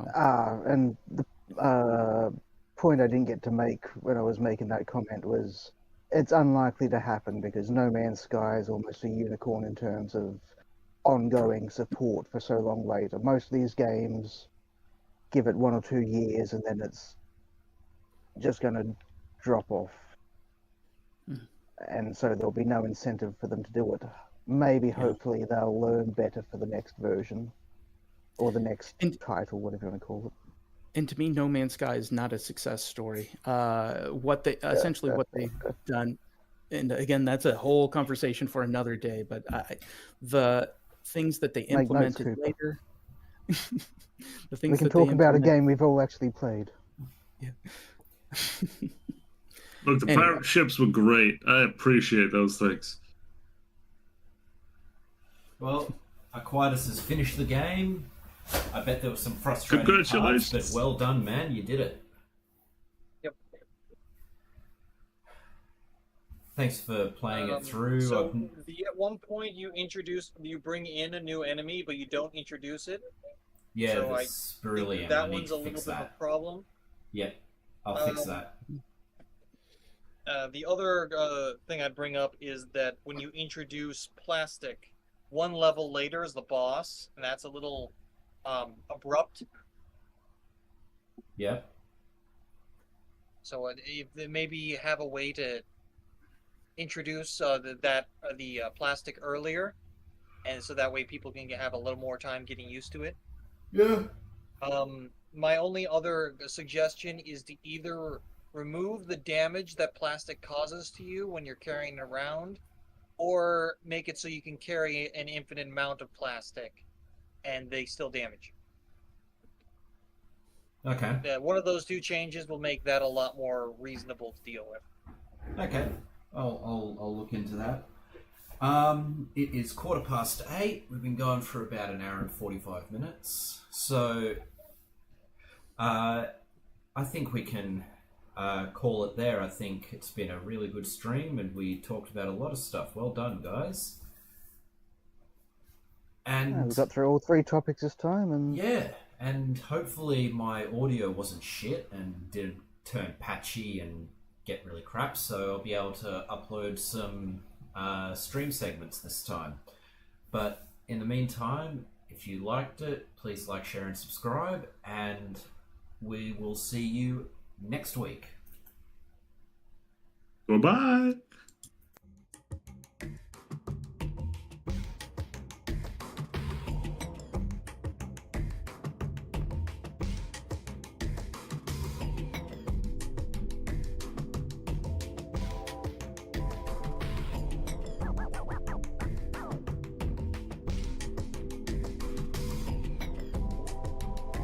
And the point I didn't get to make when I was making that comment was it's unlikely to happen because No Man's Sky is almost a unicorn in terms of ongoing support for so long later. Most of these games give it 1 or 2 years and then it's just going to drop off. Mhm. And so there'll be no incentive for them to do it. Maybe, yeah, hopefully, they'll learn better for the next version or the next and title, whatever you want to call it. and to me, No Man's Sky is not a success story. What they essentially what they've done, and again, that's a whole conversation for another day. But the things that they Make notes, implemented Cooper. later, the We things can that they talk about a implement. game we've all actually played. Yeah. Look, the Anyway, pirate ships were great. I appreciate those things. Well, Aquinas has finished the game. I bet there were some frustrating parts, Congratulations. but well done, man. You did it. Yep. Thanks for playing it through. So at one point you bring in a new enemy, but you don't introduce it. Yeah, so the I Cerulean. think that I need one's to a little fix bit of that. a problem. Yeah, I'll fix Um, that. The other thing I'd bring up is that when you introduce plastic, one level later is the boss, and that's a little abrupt. Yeah. So if they maybe have a way to introduce the plastic earlier, and so that way people can have a little more time getting used to it. Yeah. My only other suggestion is to either remove the damage that plastic causes to you when you're carrying it around, or make it so you can carry an infinite amount of plastic and they still damage Okay. you. One of those two changes will make that a lot more reasonable to deal with. Okay. I'll look into that. It is 8:15. We've been going for about an hour and 45 minutes. So, I think we can call it there. I think it's been a really good stream and we talked about a lot of stuff. Well done, guys. And We got through all 3 topics this time, and yeah, and hopefully my audio wasn't shit and didn't turn patchy and get really crap, so I'll be able to upload some stream segments this time. But in the meantime, if you liked it, please like, share, and subscribe, and we will see you next week. Bye-bye.